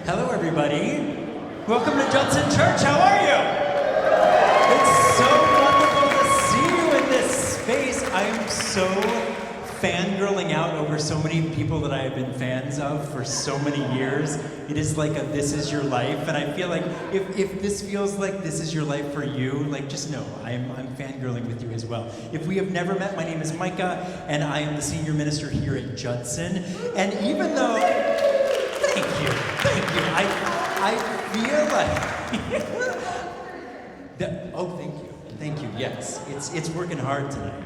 Hello, everybody. Welcome to Judson Church. How are you? It's so wonderful to see you in this space. I am so fangirling out over so many people that I have been fans of for so many years. It is like a this is your life, and I feel like if this feels like this is your life for you, like just know I'm fangirling with you as well. If we have never met, my name is Micah, and I am the senior minister here at Judson. And even though, thank you, I feel like thank you. Yes, it's working hard tonight.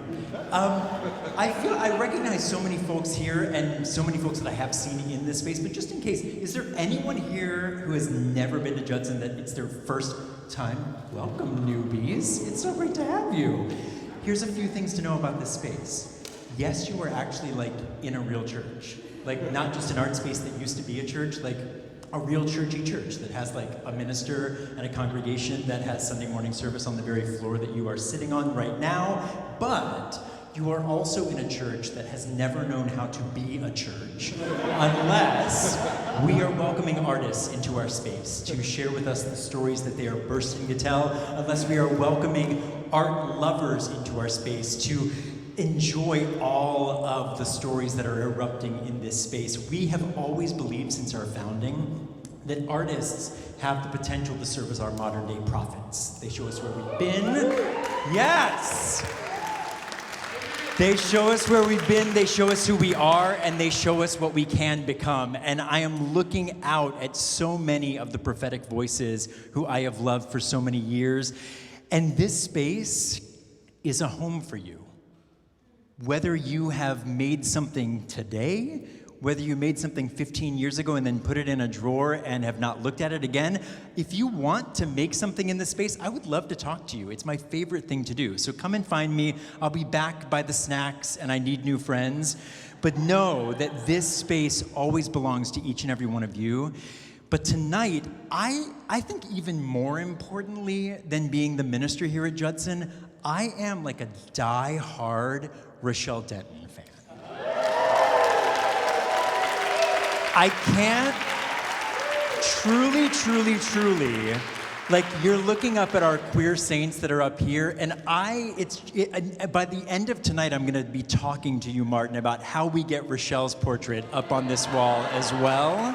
I recognize so many folks here and so many folks that I have seen in this space, but just in case, is there anyone here who has never been to Judson that it's their first time? Welcome, newbies. It's so great to have you. Here's a few things to know about this space. Yes, you are actually like in a real church. Like not just an art space that used to be a church, like a real churchy church that has like a minister and a congregation that has Sunday morning service on the very floor that you are sitting on right now. But you are also in a church that has never known how to be a church unless we are welcoming artists into our space to share with us the stories that they are bursting to tell, unless we are welcoming art lovers into our space to enjoy all of the stories that are erupting in this space. We have always believed since our founding that artists have the potential to serve as our modern day prophets. They show us where we've been. Yes! They show us where we've been, they show us who we are, and they show us what we can become. And I am looking out at so many of the prophetic voices who I have loved for so many years. And this space is a home for you. Whether you have made something today, whether you made something 15 years ago and then put it in a drawer and have not looked at it again, if you want to make something in this space, I would love to talk to you. It's my favorite thing to do. So come and find me. I'll be back by the snacks and I need new friends. But know that this space always belongs to each and every one of you. But tonight, I think even more importantly than being the minister here at Judson, I am like a die-hard Rochelle Denton fan. I can't truly, like you're looking up at our queer saints that are up here, and by the end of tonight, I'm gonna be talking to you, Martin, about how we get Rochelle's portrait up on this wall as well.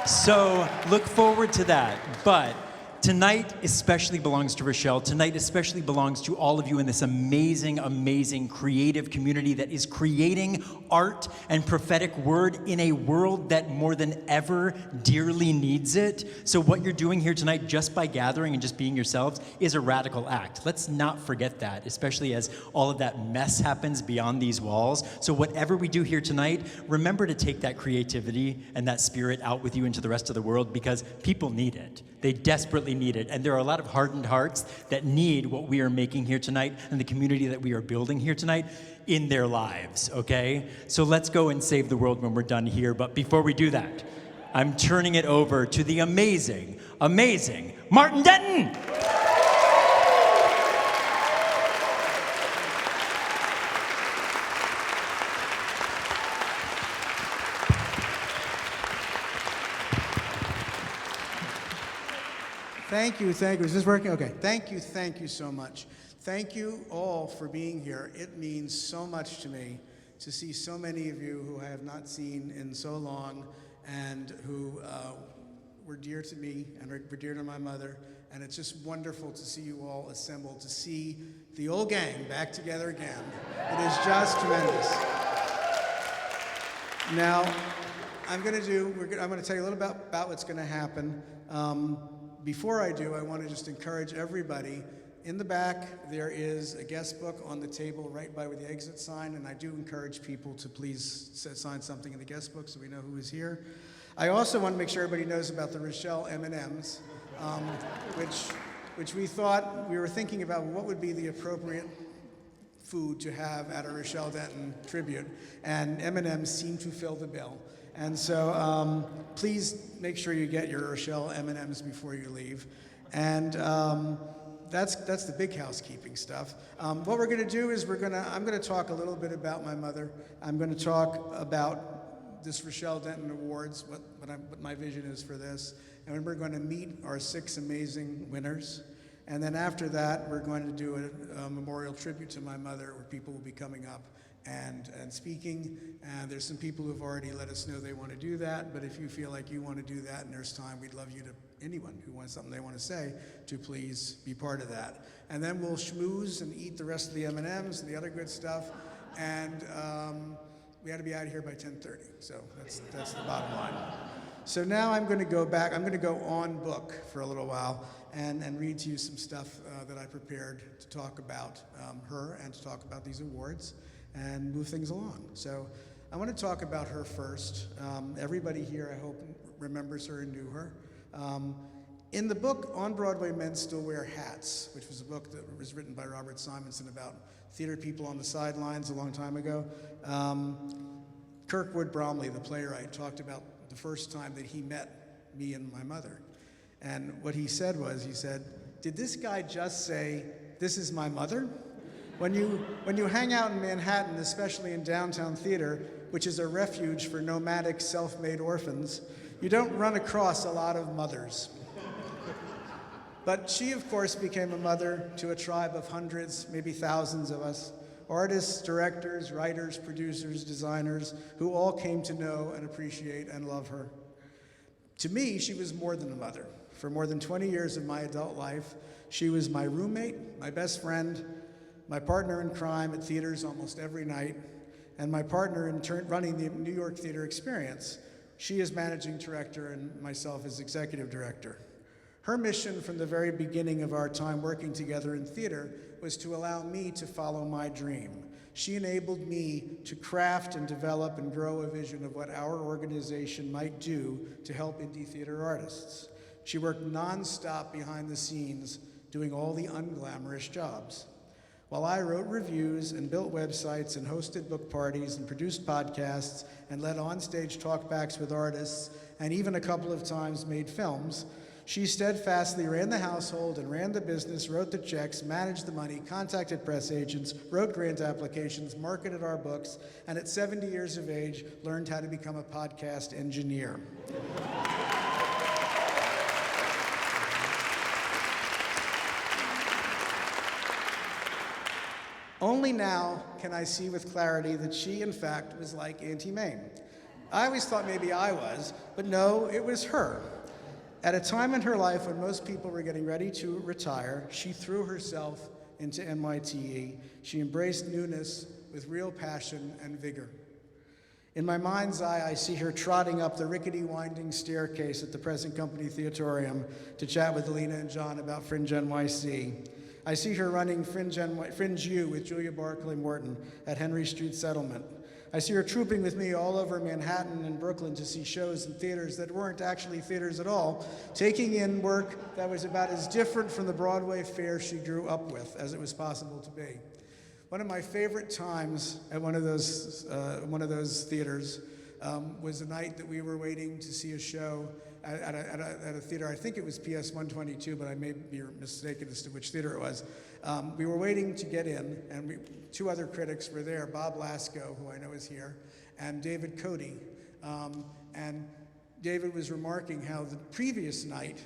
So look forward to that. But tonight especially belongs to Rochelle. Tonight especially belongs to all of you in this amazing, amazing creative community that is creating art and prophetic word in a world that more than ever dearly needs it. So what you're doing here tonight just by gathering and just being yourselves is a radical act. Let's not forget that, especially as all of that mess happens beyond these walls. So whatever we do here tonight, remember to take that creativity and that spirit out with you into the rest of the world because people need it. They desperately need it. And there are a lot of hardened hearts that need what we are making here tonight and the community that we are building here tonight in their lives, okay? So let's go and save the world when we're done here. But before we do that, I'm turning it over to the amazing, amazing Martin Denton. Thank you. Is this working? Okay. Thank you so much. Thank you all for being here. It means so much to me to see so many of you who I have not seen in so long and who were dear to me and were dear to my mother. And it's just wonderful to see you all assembled, to see the old gang back together again. It is just tremendous. Now, I'm going to tell you a little about what's going to happen. Before I do, I want to just encourage everybody. In the back, there is a guest book on the table right by where the exit sign, and I do encourage people to please sign something in the guest book so we know who is here. I also want to make sure everybody knows about the Rochelle M&Ms, which we were thinking about what would be the appropriate food to have at a Rochelle Denton tribute, and M&Ms seem to fill the bill. And so please make sure you get your Rochelle M&Ms before you leave. And that's the big housekeeping stuff. What we're going to do is I'm going to talk a little bit about my mother. I'm going to talk about this Rochelle Denton Awards, what my vision is for this. And we're going to meet our 6 amazing winners. And then after that, we're going to do a memorial tribute to my mother, where people will be coming up and speaking. And there's some people who've already let us know they want to do that. But if you feel like you want to do that and there's time, we'd love you to, anyone who wants something they want to say, to please be part of that. And then we'll schmooze and eat the rest of the M&Ms and the other good stuff. And we had to be out of here by 10:30. So that's the bottom line. So now I'm going to go back. I'm going to go on book for a little while and read to you some stuff that I prepared to talk about her and to talk about these awards and move things along. So I want to talk about her first. Everybody here, I hope, remembers her and knew her. In the book, On Broadway Men Still Wear Hats, which was a book that was written by Robert Simonson about theater people on the sidelines a long time ago, Kirkwood Bromley, the playwright, talked about the first time that he met me and my mother. And what he said was, he said, "Did this guy just say, 'This is my mother'?" When you hang out in Manhattan, especially in downtown theater, which is a refuge for nomadic self-made orphans, you don't run across a lot of mothers. But she, of course, became a mother to a tribe of hundreds, maybe thousands of us, artists, directors, writers, producers, designers, who all came to know and appreciate and love her. To me, she was more than a mother. For more than 20 years of my adult life, she was my roommate, my best friend, my partner in crime at theaters almost every night, and my partner in running the New York Theater Experience. She is managing director and myself as executive director. Her mission from the very beginning of our time working together in theater was to allow me to follow my dream. She enabled me to craft and develop and grow a vision of what our organization might do to help indie theater artists. She worked nonstop behind the scenes, doing all the unglamorous jobs. While I wrote reviews and built websites and hosted book parties and produced podcasts and led onstage talkbacks with artists and even a couple of times made films, she steadfastly ran the household and ran the business, wrote the checks, managed the money, contacted press agents, wrote grant applications, marketed our books, and at 70 years of age, learned how to become a podcast engineer. Only now can I see with clarity that she, in fact, was like Auntie Mame. I always thought maybe I was, but no, it was her. At a time in her life when most people were getting ready to retire, she threw herself into NYTE. She embraced newness with real passion and vigor. In my mind's eye, I see her trotting up the rickety winding staircase at the present company Theatorium to chat with Elena and John about Fringe NYC. I see her running Fringe U with Julia Barclay-Morton at Henry Street Settlement. I see her trooping with me all over Manhattan and Brooklyn to see shows in theaters that weren't actually theaters at all, taking in work that was about as different from the Broadway fare she grew up with as it was possible to be. One of my favorite times at one of those theaters was the night that we were waiting to see a show at a theater. I think it was PS 122, but I may be mistaken as to which theater it was. We were waiting to get in, and two other critics were there, Bob Lasko, who I know is here, and David Cody. And David was remarking how the previous night,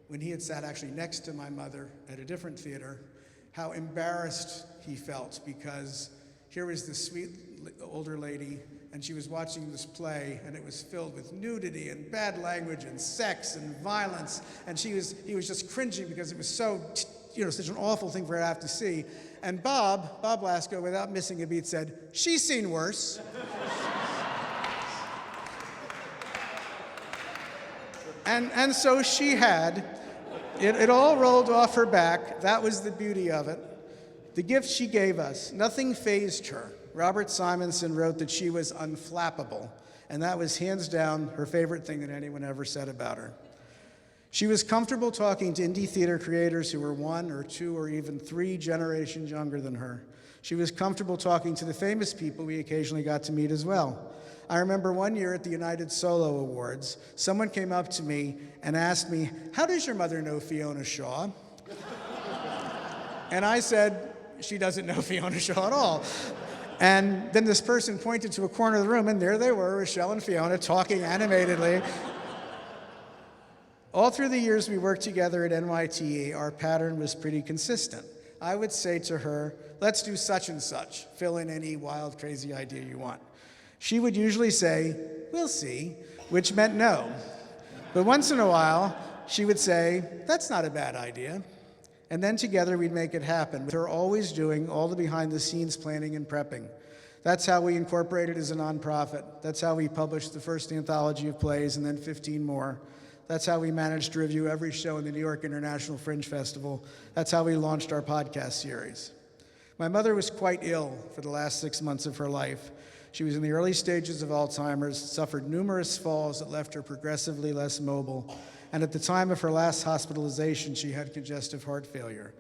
when he had sat actually next to my mother at a different theater, how embarrassed he felt because here was this sweet older lady, and she was watching this play, and it was filled with nudity and bad language and sex and violence, and he was just cringing because it was so, such an awful thing for her to have to see. And Bob Lasko, without missing a beat, said, "She's seen worse." And so she had. It all rolled off her back. That was the beauty of it. The gift she gave us, nothing fazed her. Robert Simonson wrote that she was unflappable, and that was hands down her favorite thing that anyone ever said about her. She was comfortable talking to indie theater creators who were 1 or 2 or even 3 generations younger than her. She was comfortable talking to the famous people we occasionally got to meet as well. I remember one year at the United Solo Awards, someone came up to me and asked me, "How does your mother know Fiona Shaw?" And I said, "She doesn't know Fiona Shaw at all." And then this person pointed to a corner of the room, and there they were, Rochelle and Fiona, talking animatedly. All through the years we worked together at NYTE, our pattern was pretty consistent. I would say to her, let's do such and such. Fill in any wild, crazy idea you want. She would usually say, we'll see, which meant no. But once in a while, she would say, that's not a bad idea. And then together we'd make it happen, with her always doing all the behind-the-scenes planning and prepping. That's how we incorporated as a nonprofit. That's how we published the first anthology of plays and then 15 more. That's how we managed to review every show in the New York International Fringe Festival. That's how we launched our podcast series. My mother was quite ill for the last 6 months of her life. She was in the early stages of Alzheimer's, suffered numerous falls that left her progressively less mobile, and at the time of her last hospitalization, she had congestive heart failure.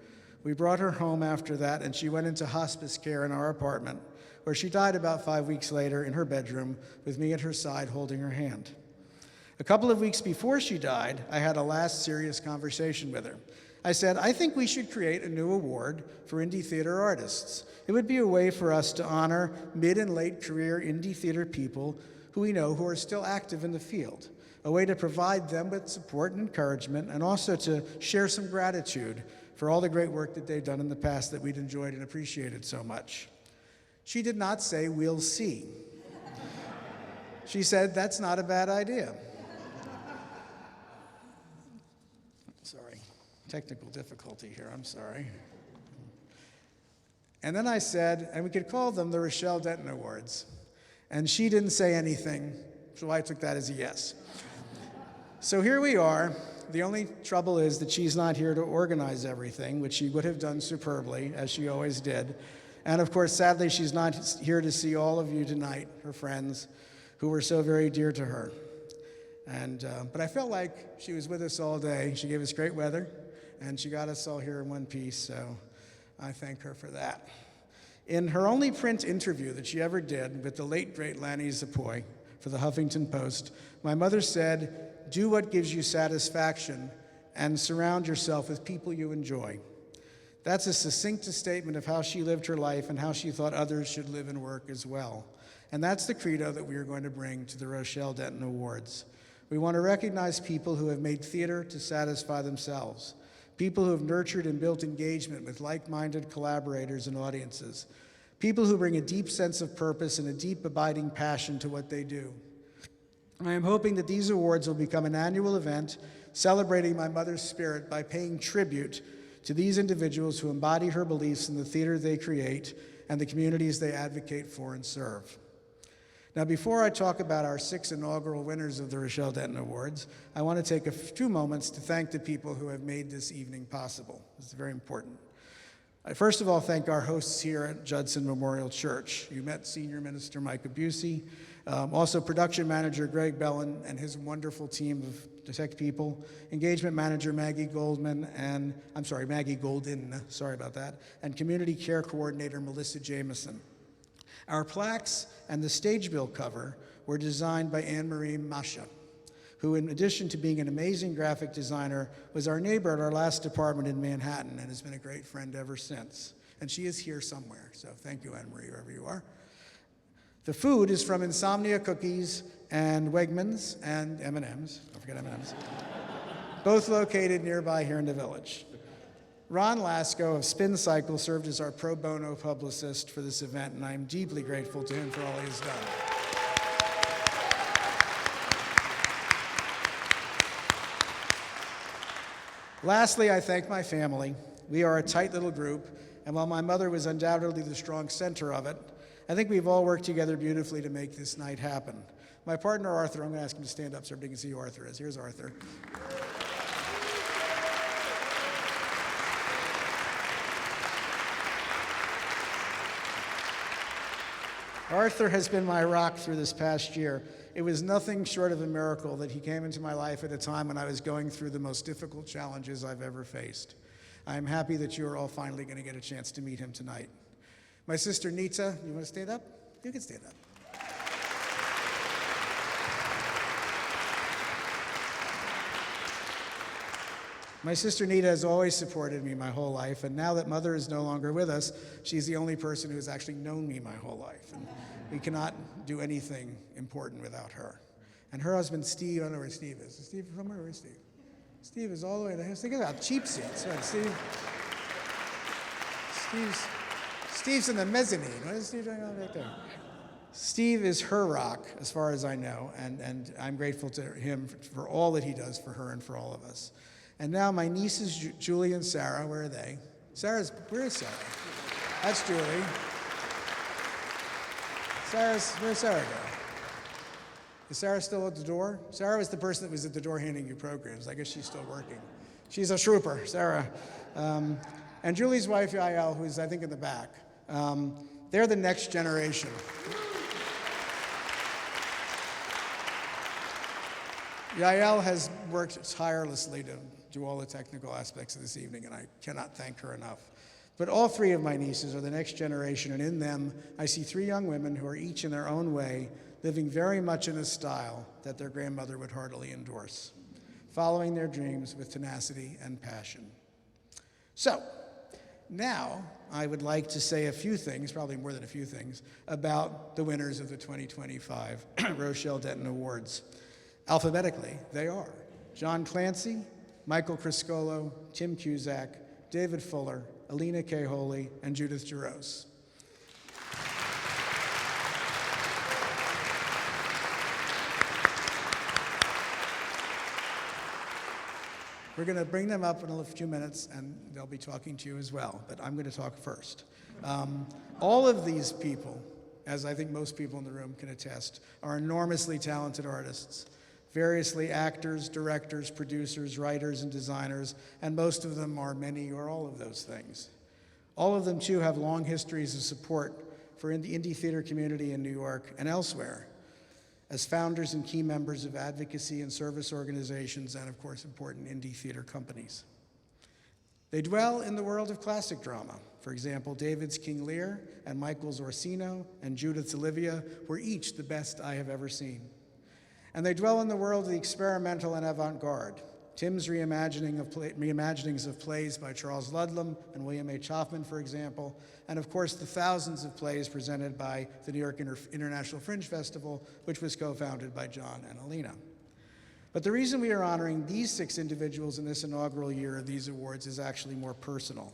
We brought her home after that, and she went into hospice care in our apartment, where she died about 5 weeks later in her bedroom with me at her side holding her hand. A couple of weeks before she died, I had a last serious conversation with her. I said, I think we should create a new award for indie theater artists. It would be a way for us to honor mid and late career indie theater people who we know who are still active in the field, a way to provide them with support and encouragement, and also to share some gratitude for all the great work that they've done in the past that we'd enjoyed and appreciated so much. She did not say, we'll see. She said, that's not a bad idea. Sorry, technical difficulty here, I'm sorry. And then I said, and we could call them the Rochelle Denton Awards. And she didn't say anything, so I took that as a yes. So here we are. The only trouble is that she's not here to organize everything, which she would have done superbly, as she always did. And of course, sadly, she's not here to see all of you tonight, her friends, who were so very dear to her. But I felt like she was with us all day. She gave us great weather, and she got us all here in one piece, so I thank her for that. In her only print interview that she ever did with the late, great Lanny Zapoy for the Huffington Post, my mother said, do what gives you satisfaction and surround yourself with people you enjoy. That's a succinct statement of how she lived her life and how she thought others should live and work as well. And that's the credo that we are going to bring to the Rochelle Denton Awards. We want to recognize people who have made theater to satisfy themselves, people who have nurtured and built engagement with like-minded collaborators and audiences, people who bring a deep sense of purpose and a deep abiding passion to what they do. I am hoping that these awards will become an annual event celebrating my mother's spirit by paying tribute to these individuals who embody her beliefs in the theater they create and the communities they advocate for and serve. Now, before I talk about our 6 inaugural winners of the Rochelle Denton Awards, I want to take a few moments to thank the people who have made this evening possible. This is very important. I first of all thank our hosts here at Judson Memorial Church. You met Senior Minister Micah Bucey, also production manager Greg Bellin and his wonderful team of tech people, engagement manager Maggie Golden, sorry about that, and community care coordinator Melissa Jameson. Our plaques and the stage bill cover were designed by Marie Mascia, who, in addition to being an amazing graphic designer, was our neighbor at our last apartment in Manhattan and has been a great friend ever since. And she is here somewhere, so thank you, Anne-Marie, wherever you are. The food is from Insomnia Cookies and Wegmans and M&M's, don't forget M&M's, both located nearby here in the village. Ron Lasko of Spin Cycle served as our pro bono publicist for this event, and I am deeply grateful to him for all he has done. Lastly, I thank my family. We are a tight little group, and while my mother was undoubtedly the strong center of it, I think we've all worked together beautifully to make this night happen. My partner, Arthur, I'm going to ask him to stand up so everybody can see who Arthur is. Here's Arthur. Arthur has been my rock through this past year. It was nothing short of a miracle that he came into my life at a time when I was going through the most difficult challenges I've ever faced. I am happy that you are all finally going to get a chance to meet him tonight. My sister Nita, you want to stand up? You can stand up. My sister Nita has always supported me my whole life, and now that Mother is no longer with us, she's the only person who has actually known me my whole life. And we cannot do anything important without her. And her husband, Steve, I don't know where Steve is. Is Steve from where? Where's Steve? Steve is all the way there. Think about cheap seats. Right, Steve's in the mezzanine. What is Steve doing on back there? Steve is her rock, as far as I know, and I'm grateful to him for all that he does for her and for all of us. And now my nieces, Julia and Sarah, where are they? Where is Sarah? That's Julie. Where's Sarah go? Is Sarah still at the door? Sarah was the person that was at the door handing you programs. I guess she's still working. She's a trooper, Sarah. And Julie's wife, Yael, who's I think in the back. They're the next generation. Yael has worked tirelessly to do all the technical aspects of this evening, and I cannot thank her enough. But all three of my nieces are the next generation, and in them, I see three young women who are each in their own way living very much in a style that their grandmother would heartily endorse, following their dreams with tenacity and passion. So, now I would like to say a few things, probably more than a few things, about the winners of the 2025 Rochelle Denton Awards. Alphabetically, they are John Clancy, Michael Criscuolo, Tim Cusack, David Fuller, Elena K, and Judith Jarosz. We're going to bring them up in a few minutes, and they'll be talking to you as well, but I'm going to talk first. All of these people, as I think most people in the room can attest, are enormously talented artists, variously actors, directors, producers, writers, and designers, and most of them are many or all of those things. All of them, too, have long histories of support for the indie theater community in New York and elsewhere, as founders and key members of advocacy and service organizations and, of course, important indie theater companies. They dwell in the world of classic drama. For example, David's King Lear and Michael's Orsino and Judith's Olivia were each the best I have ever seen. And they dwell in the world of the experimental and avant-garde. Tim's reimaginings of plays by Charles Ludlam and William H. Hoffman, for example, and of course the thousands of plays presented by the New York International Fringe Festival, which was co-founded by John and Elena. But the reason we are honoring these 6 individuals in this inaugural year of these awards is actually more personal.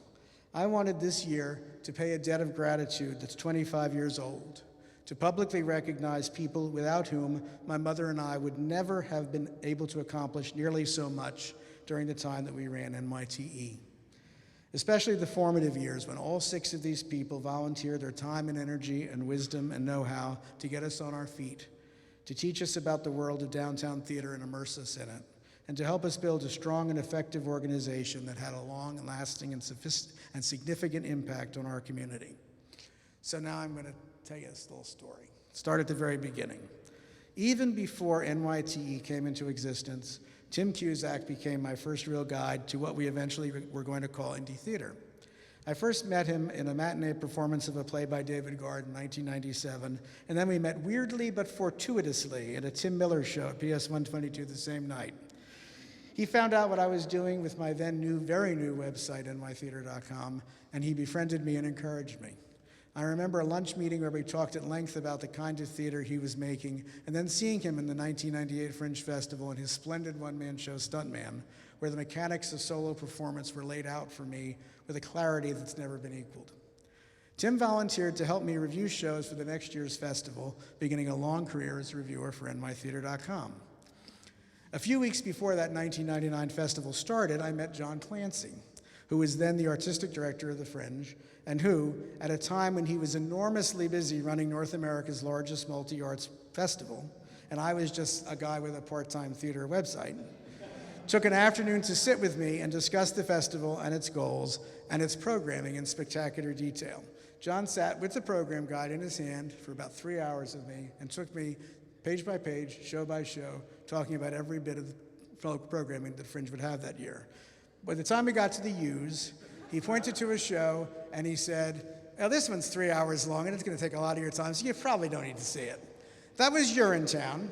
I wanted this year to pay a debt of gratitude that's 25 years old, to publicly recognize people without whom my mother and I would never have been able to accomplish nearly so much during the time that we ran NYTE. Especially the formative years when all 6 of these people volunteered their time and energy and wisdom and know-how to get us on our feet, to teach us about the world of downtown theater and immerse us in it, and to help us build a strong and effective organization that had a long and lasting and significant impact on our community. So now I'm going to tell you this little story. Start at the very beginning. Even before NYTE came into existence, Tim Cusack became my first real guide to what we eventually were going to call indie theater. I first met him in a matinee performance of a play by David Gard in 1997, and then we met weirdly but fortuitously at a Tim Miller show at PS 122 the same night. He found out what I was doing with my then very new website, nytheater.com, and he befriended me and encouraged me. I remember a lunch meeting where we talked at length about the kind of theater he was making, and then seeing him in the 1998 Fringe Festival in his splendid one-man show, Stuntman, where the mechanics of solo performance were laid out for me with a clarity that's never been equaled. Tim volunteered to help me review shows for the next year's festival, beginning a long career as a reviewer for nytheater.com. A few weeks before that 1999 festival started, I met John Clancy, who was then the artistic director of the Fringe, and who, at a time when he was enormously busy running North America's largest multi-arts festival, and I was just a guy with a part-time theater website, took an afternoon to sit with me and discuss the festival and its goals and its programming in spectacular detail. John sat with the program guide in his hand for about 3 hours with me and took me page by page, show by show, talking about every bit of the programming that Fringe would have that year. By the time we got to the U's, he pointed to a show and he said, "Oh, this one's 3 hours long and it's going to take a lot of your time, so you probably don't need to see it." That was Urinetown.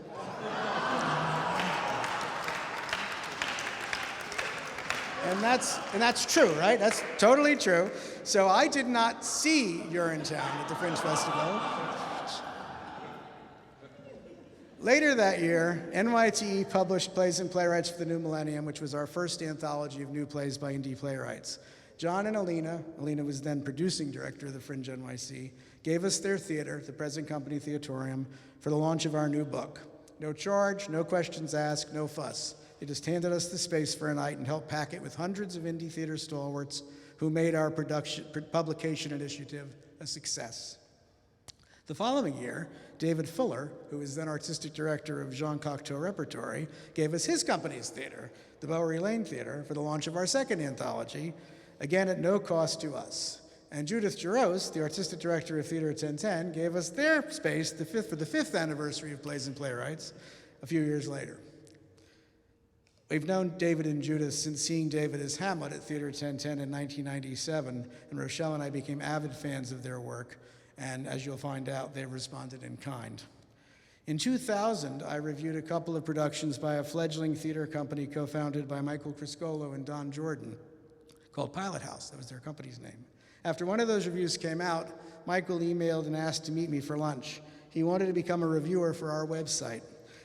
And that's true, right? That's totally true. So I did not see Urinetown at the Fringe Festival. Later that year, NYTE published Plays and Playwrights for the New Millennium, which was our first anthology of new plays by indie playwrights. John and Elena was then producing director of the Fringe NYC, gave us their theater, the Present Company Theatorium, for the launch of our new book. No charge, no questions asked, no fuss. They just handed us the space for a night and helped pack it with hundreds of indie theater stalwarts who made our publication initiative a success. The following year, David Fuller, who was then artistic director of Jean Cocteau Repertory, gave us his company's theater, the Bowery Lane Theater, for the launch of our second anthology, again at no cost to us. And Judith Jarosz, the artistic director of Theater 1010, gave us their space for the fifth anniversary of Plays and Playwrights a few years later. We've known David and Judith since seeing David as Hamlet at Theater 1010 in 1997, and Rochelle and I became avid fans of their work, and as you'll find out, they've responded in kind. In 2000, I reviewed a couple of productions by a fledgling theater company co-founded by Michael Criscuolo and Don Jordan, called Pilot House. That was their company's name. After one of those reviews came out, Michael emailed and asked to meet me for lunch. He wanted to become a reviewer for our website.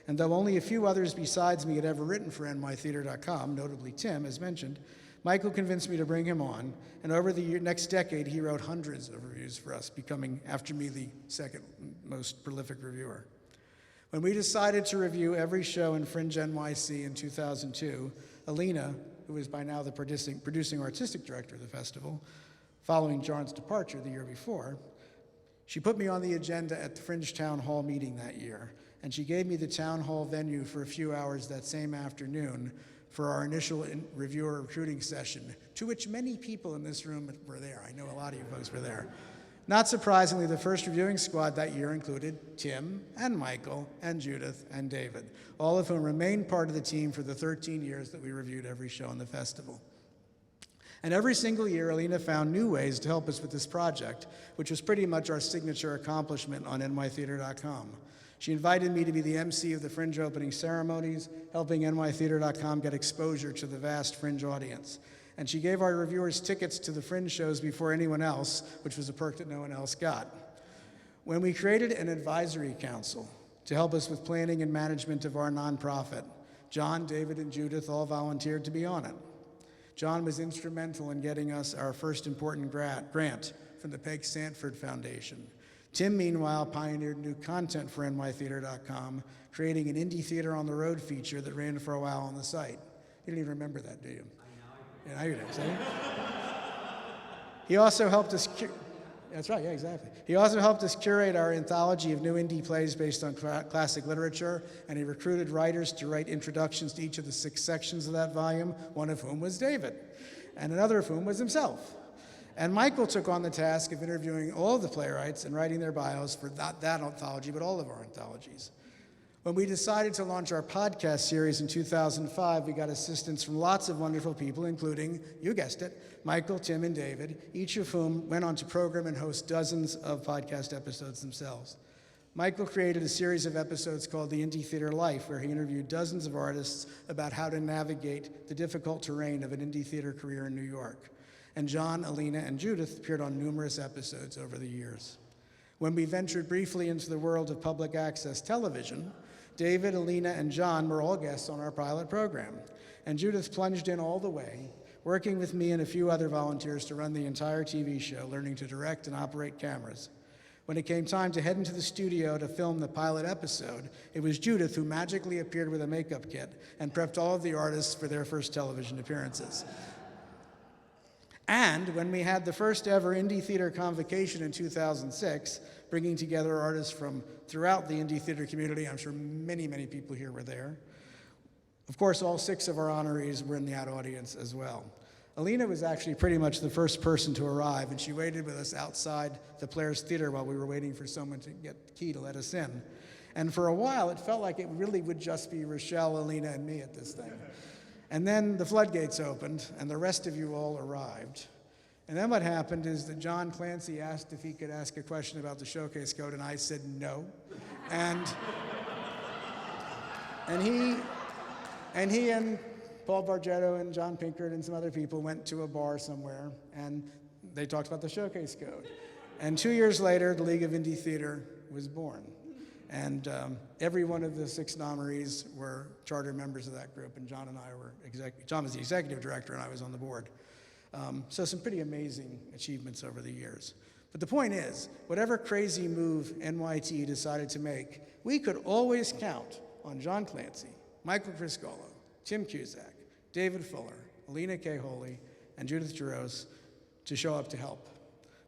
And though only a few others besides me had ever written for nytheater.com, notably Tim, as mentioned, Michael convinced me to bring him on, and over the next decade, he wrote hundreds of reviews for us, becoming, after me, the second most prolific reviewer. When we decided to review every show in Fringe NYC in 2002, Elena, who is by now the producing artistic director of the festival, following John's departure the year before, she put me on the agenda at the Fringe Town Hall meeting that year, and she gave me the town hall venue for a few hours that same afternoon for our initial reviewer recruiting session, to which many people in this room were there. I know a lot of you folks were there. Not surprisingly, the first reviewing squad that year included Tim and Michael and Judith and David, all of whom remained part of the team for the 13 years that we reviewed every show in the festival. And every single year, Elena found new ways to help us with this project, which was pretty much our signature accomplishment on nytheater.com. She invited me to be the MC of the Fringe opening ceremonies, helping nytheater.com get exposure to the vast Fringe audience. And she gave our reviewers tickets to the Fringe shows before anyone else, which was a perk that no one else got. When we created an advisory council to help us with planning and management of our nonprofit, John, David, and Judith all volunteered to be on it. John was instrumental in getting us our first important grant from the Peg Sanford Foundation. Tim, meanwhile, pioneered new content for nytheater.com, creating an indie theater on the road feature that ran for a while on the site. You don't even remember that, do you? Yeah, now you do, see? He also helped us That's right, yeah, exactly. He also helped us curate our anthology of new indie plays based on classic literature, and he recruited writers to write introductions to each of the 6 sections of that volume, one of whom was David, and another of whom was himself. And Michael took on the task of interviewing all of the playwrights and writing their bios for not that anthology, but all of our anthologies. When we decided to launch our podcast series in 2005, we got assistance from lots of wonderful people, including, you guessed it, Michael, Tim, and David, each of whom went on to program and host dozens of podcast episodes themselves. Michael created a series of episodes called The Indie Theater Life, where he interviewed dozens of artists about how to navigate the difficult terrain of an indie theater career in New York. And John, Elena, and Judith appeared on numerous episodes over the years. When we ventured briefly into the world of public access television, David, Elena, and John were all guests on our pilot program. And Judith plunged in all the way, working with me and a few other volunteers to run the entire TV show, learning to direct and operate cameras. When it came time to head into the studio to film the pilot episode, it was Judith who magically appeared with a makeup kit and prepped all of the artists for their first television appearances. And when we had the first ever Indie Theater Convocation in 2006, bringing together artists from throughout the indie theater community, I'm sure many, many people here were there. Of course, all 6 of our honorees were in that audience as well. Elena was actually pretty much the first person to arrive, and she waited with us outside the Players Theater while we were waiting for someone to get the key to let us in. And for a while, it felt like it really would just be Rochelle, Elena, and me at this thing. And then the floodgates opened, and the rest of you all arrived. And then what happened is that John Clancy asked if he could ask a question about the showcase code, and I said no. And he and Paul Bargetto and John Pinkert and some other people went to a bar somewhere, and they talked about the Showcase Code. And 2 years later, the League of Indie Theater was born. And every one of the 6 honorees were charter members of that group, and John and I were John was the executive director, and I was on the board. So some pretty amazing achievements over the years. But the point is, whatever crazy move NYT decided to make, we could always count on John Clancy, Michael Criscuolo, Tim Cusack, David Fuller, Elena K, and Judith Jarosz to show up to help.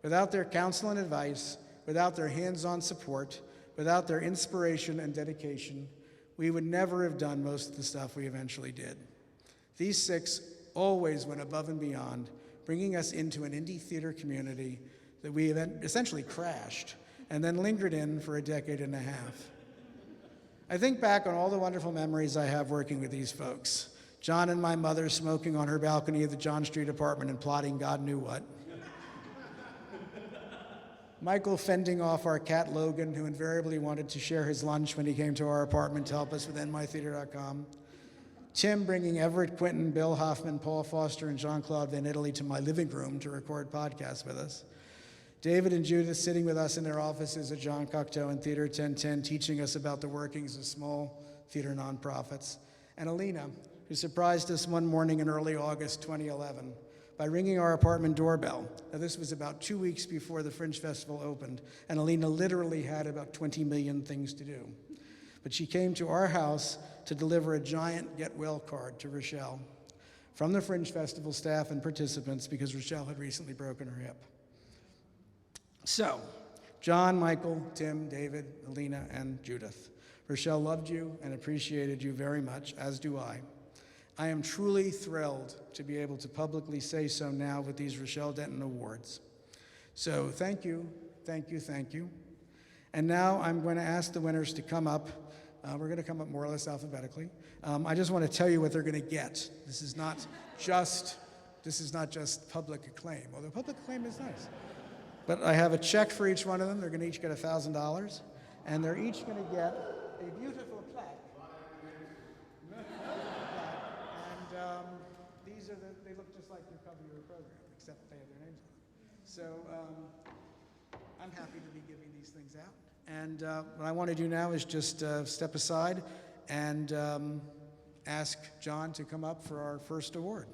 Without their counsel and advice, without their hands-on support, without their inspiration and dedication, we would never have done most of the stuff we eventually did. These 6 always went above and beyond, bringing us into an indie theater community that we essentially crashed and then lingered in for a decade and a half. I think back on all the wonderful memories I have working with these folks. John and my mother smoking on her balcony of the John Street apartment and plotting God knew what. Michael fending off our cat Logan, who invariably wanted to share his lunch when he came to our apartment to help us with nytheater.com. Tim bringing Everett Quinton, Bill Hoffman, Paul Foster, and Jean-Claude Van Italy to my living room to record podcasts with us. David and Judith sitting with us in their offices at Jean Cocteau and Theater 1010, teaching us about the workings of small theater nonprofits. And Elena, who surprised us one morning in early August 2011 by ringing our apartment doorbell. Now, this was about 2 weeks before the Fringe Festival opened, and Elena literally had about 20 million things to do. But she came to our house to deliver a giant get well card to Rochelle from the Fringe Festival staff and participants because Rochelle had recently broken her hip. So, John, Michael, Tim, David, Elena, and Judith. Rochelle loved you and appreciated you very much, as do I. I am truly thrilled to be able to publicly say so now with these Rochelle Denton Awards. So thank you, thank you, thank you. And now I'm going to ask the winners to come up. We're going to come up more or less alphabetically. I just want to tell you what they're going to get. This is not just public acclaim, although public acclaim is nice. But I have a check for each one of them. They're going to each get $1,000, and they're each going to get a beautiful plaque. They look just like the cover of your program, except they have their names on them. So I'm happy to be giving these things out. And what I want to do now is just step aside and ask John to come up for our first award.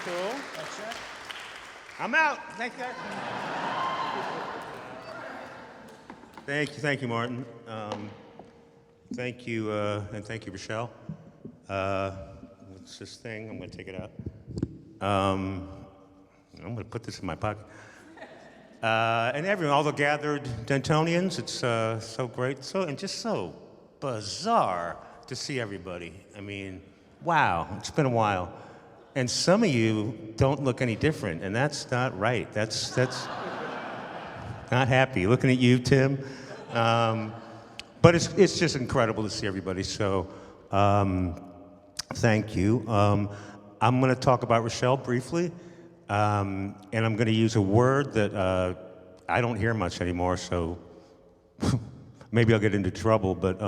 Cool. I'm out. Thank you. Thank you, Martin. Thank you, and thank you, Rochelle. What's this thing? I'm going to take it out. I'm going to put this in my pocket. And everyone, all the gathered Dentonians, it's so great, and just so bizarre to see everybody. I mean, wow, it's been a while. And some of you don't look any different, and that's not right. That's not happy. Looking at you, Tim. But it's just incredible to see everybody, so thank you. I'm going to talk about Rochelle briefly, and I'm going to use a word that I don't hear much anymore, so maybe I'll get into trouble, but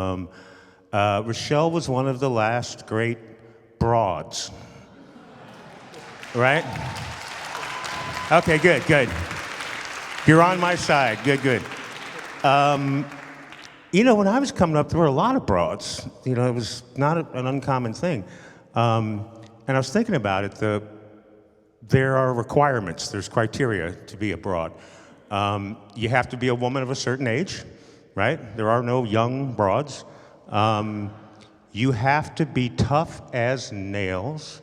Rochelle was one of the last great broads. Right? Okay, good. You're on my side. Good. You know, when I was coming up, there were a lot of broads. You know, it was not an uncommon thing. And I was thinking about it. There are requirements. There's criteria to be a broad. You have to be a woman of a certain age, right? There are no young broads. You have to be tough as nails,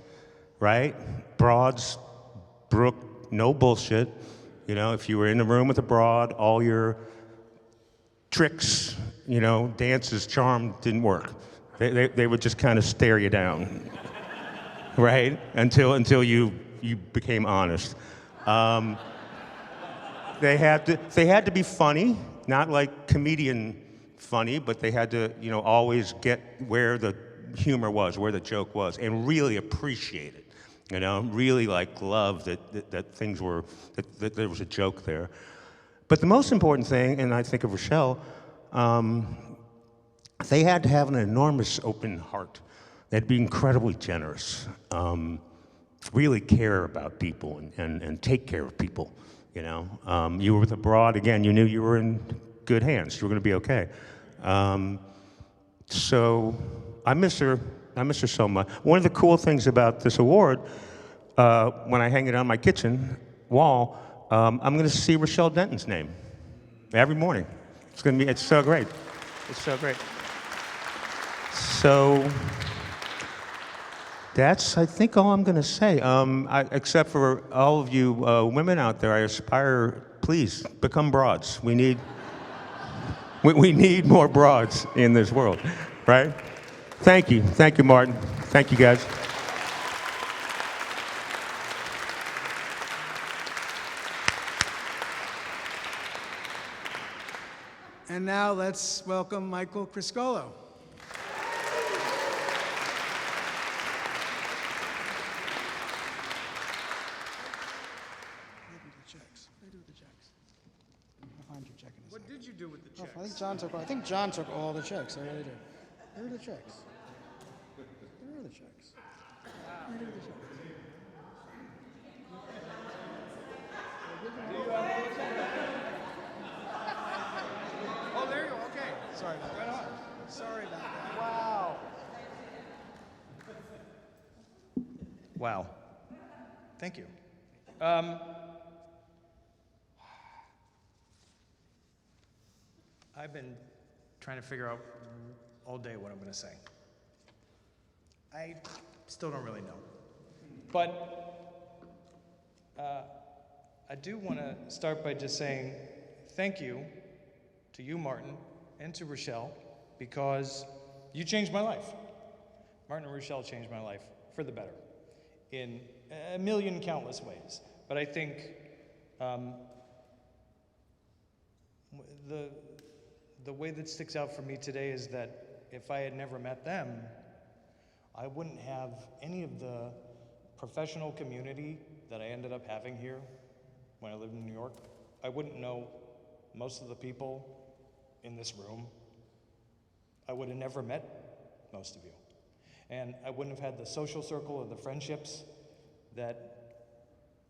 right? Broads brook no bullshit. You know, if you were in the room with a broad, all your tricks, you know, dances, charm didn't work. They would just kind of stare you down, right? Until you became honest. They had to be funny, not like comedian funny, but they had to, you know, always get where the humor was, where the joke was, and really appreciate it. You know, really like loved that things were, that there was a joke there. But the most important thing, and I think of Rochelle, they had to have an enormous open heart. They had to be incredibly generous, really care about people and take care of people, you know. You were with a broad, again, you knew you were in good hands. You were going to be okay. So I miss her so much. One of the cool things about this award, when I hang it on my kitchen wall, I'm going to see Rochelle Denton's name every morning. It's so great. It's so great. So that's, I think, all I'm going to say. Except for all of you women out there, I aspire, please, become broads. We need more broads in this world, right? Thank you, Martin. Thank you, guys. And now let's welcome Michael Criscuolo. What did you do with the checks? I think John took all the checks. I really do. Where are the checks? Where are the checks? Where are the checks? Oh, there you go. Okay. Sorry about Right that. on. Sorry about that. Wow. Wow. Thank you. I've been trying to figure out all day what I'm going to say. I still don't really know. But I do want to start by just saying thank you to you, Martin, and to Rochelle, because you changed my life. Martin and Rochelle changed my life for the better in a million countless ways. But I think the way that sticks out for me today is that if I had never met them, I wouldn't have any of the professional community that I ended up having here when I lived in New York. I wouldn't know most of the people in this room. I would have never met most of you. And I wouldn't have had the social circle or the friendships that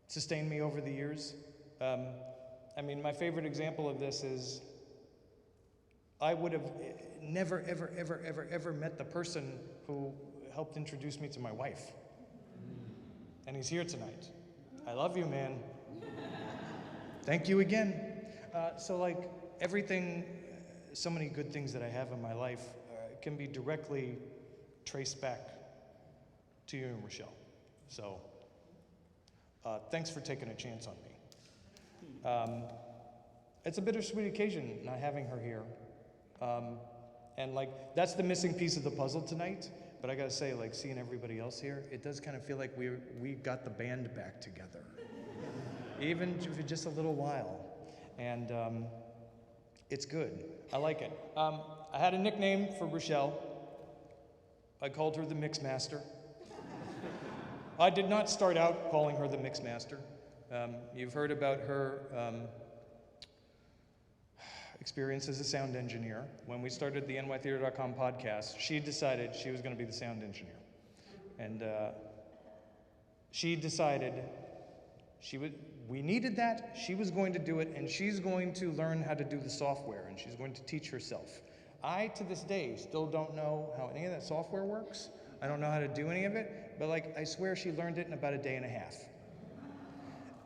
sustained me over the years. I mean, my favorite example of this is I would have never, ever, ever, ever, ever met the person who helped introduce me to my wife. And he's here tonight. I love you, man. Thank you again. So like everything, so many good things that I have in my life can be directly traced back to you and Rochelle. So thanks for taking a chance on me. It's a bittersweet occasion not having her here. And like, that's the missing piece of the puzzle tonight. But I gotta say, like, seeing everybody else here, it does kind of feel like we got the band back together. Even for just a little while. And it's good. I like it. I had a nickname for Rochelle. I called her the Mix Master. I did not start out calling her the Mix Master. You've heard about her experience as a sound engineer. When we started the nytheater.com podcast, she decided she was going to be the sound engineer. And she decided we needed that, she was going to do it, and she's going to learn how to do the software, and she's going to teach herself. I, to this day, still don't know how any of that software works. I don't know how to do any of it, but like, I swear she learned it in about a day and a half.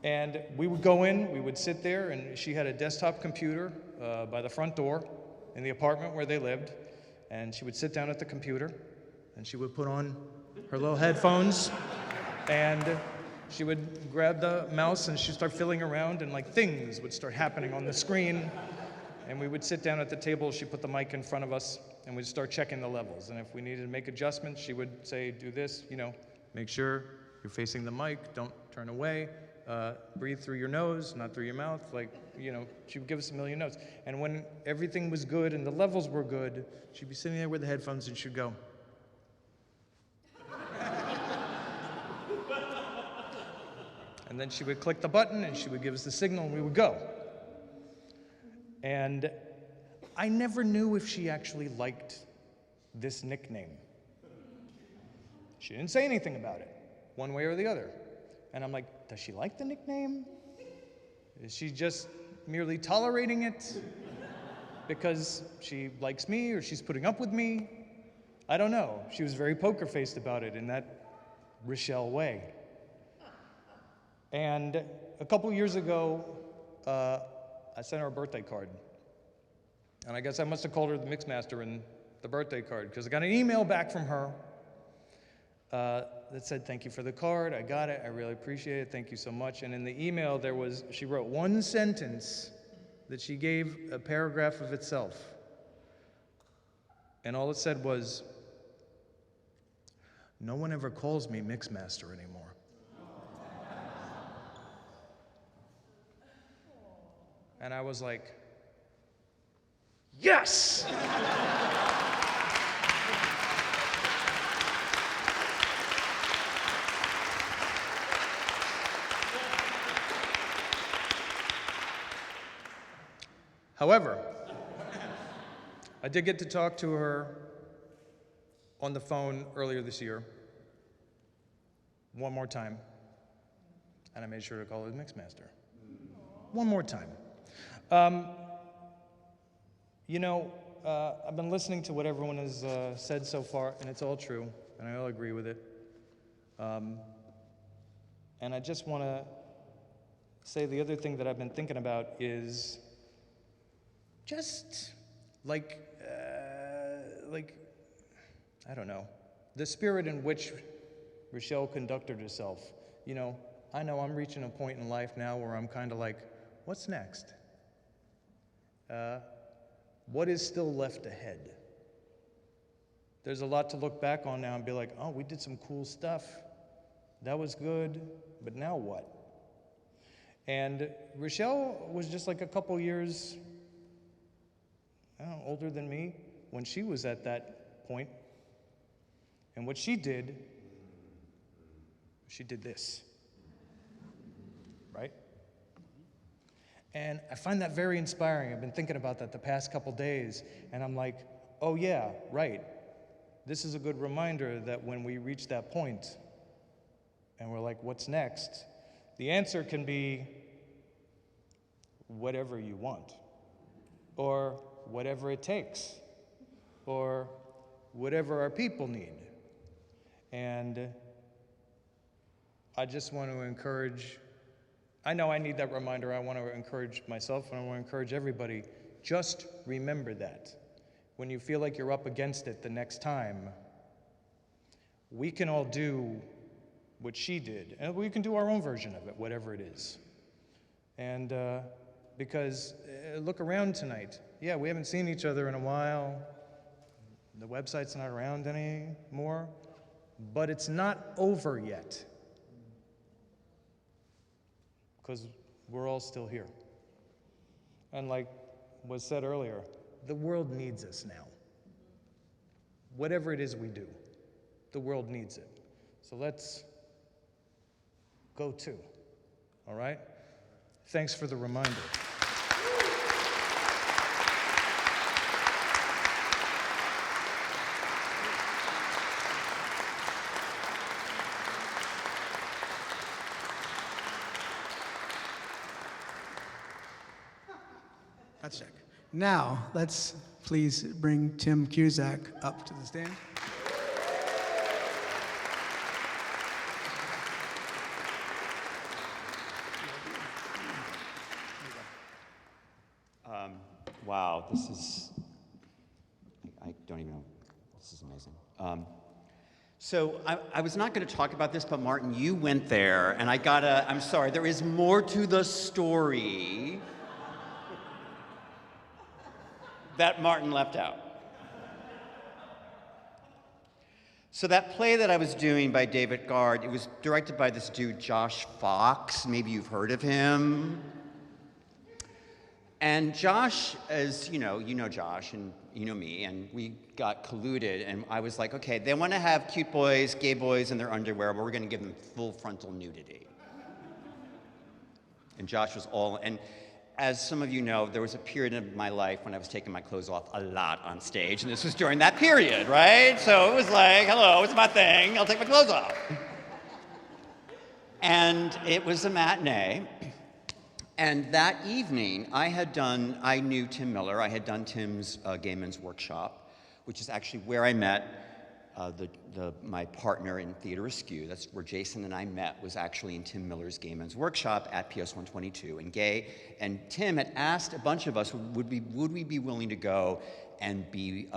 And we would go in, we would sit there, and she had a desktop computer by the front door in the apartment where they lived, and she would sit down at the computer, and she would put on her little headphones, and she would grab the mouse, and she'd start fiddling around, and like things would start happening on the screen, and we would sit down at the table, she'd put the mic in front of us, and we'd start checking the levels, and if we needed to make adjustments, she would say, do this, you know, make sure you're facing the mic, don't turn away, breathe through your nose, not through your mouth, like, you know, she would give us a million notes. And when everything was good and the levels were good, she'd be sitting there with the headphones and she'd go. And then she would click the button and she would give us the signal and we would go. And I never knew if she actually liked this nickname. She didn't say anything about it, one way or the other. And I'm like, does she like the nickname? Is she just merely tolerating it because she likes me or she's putting up with me? I don't know. She was very poker-faced about it in that Rochelle way. And a couple years ago, I sent her a birthday card. And I guess I must have called her the mixmaster in the birthday card, because I got an email back from her that said, thank you for the card, I got it, I really appreciate it, thank you so much. And in the email she wrote one sentence that she gave a paragraph of itself. And all it said was, no one ever calls me mixmaster anymore. And I was like, yes! However, I did get to talk to her on the phone earlier this year, one more time, and I made sure to call her the mixmaster. One more time. I've been listening to what everyone has said so far, and it's all true, and I all agree with it. And I just want to say the other thing that I've been thinking about is just I don't know, the spirit in which Rochelle conducted herself. I know I'm reaching a point in life now where I'm kind of like, what's next? What is still left ahead? There's a lot to look back on now and be like, oh, we did some cool stuff. That was good, but now what? And Rochelle was just like a couple years older than me when she was at that point. And what she did this, right? And I find that very inspiring. I've been thinking about that the past couple days, and I'm like, oh yeah, right. This is a good reminder that when we reach that point, and we're like, what's next? The answer can be whatever you want, or whatever it takes, or whatever our people need. And I just want to encourage, I know I need that reminder. I want to encourage myself, and I want to encourage everybody. Just remember that. When you feel like you're up against it the next time, we can all do what she did, and we can do our own version of it, whatever it is. And because look around tonight. Yeah, we haven't seen each other in a while. The website's not around anymore, but it's not over yet, because we're all still here. And like was said earlier, the world needs us now. Whatever it is we do, the world needs it. So let's go to, all right? Thanks for the reminder. That's check. Now, let's please bring Tim Cusack up to the stand. Wow, this is, I don't even know, this is amazing. So I was not going to talk about this, but Martin, you went there, and I'm sorry, there is more to the story that Martin left out. So that play that I was doing by David Gard, it was directed by this dude, Josh Fox. Maybe you've heard of him. And Josh, as you know Josh, and you know me, and we got colluded, and I was like, okay, they want to have cute boys, gay boys in their underwear, but we're going to give them full frontal nudity. And Josh was all, and as some of you know, there was a period of my life when I was taking my clothes off a lot on stage, and this was during that period, right? So it was like, hello, it's my thing, I'll take my clothes off. And it was a matinee, and that evening I knew Tim Miller. I had done Tim's Gay Men's Workshop, which is actually where I met my partner in Theater Askew. That's where Jason and I met, was actually in Tim Miller's Gay Men's Workshop at PS 122. And Tim had asked a bunch of us, would we be willing to go and be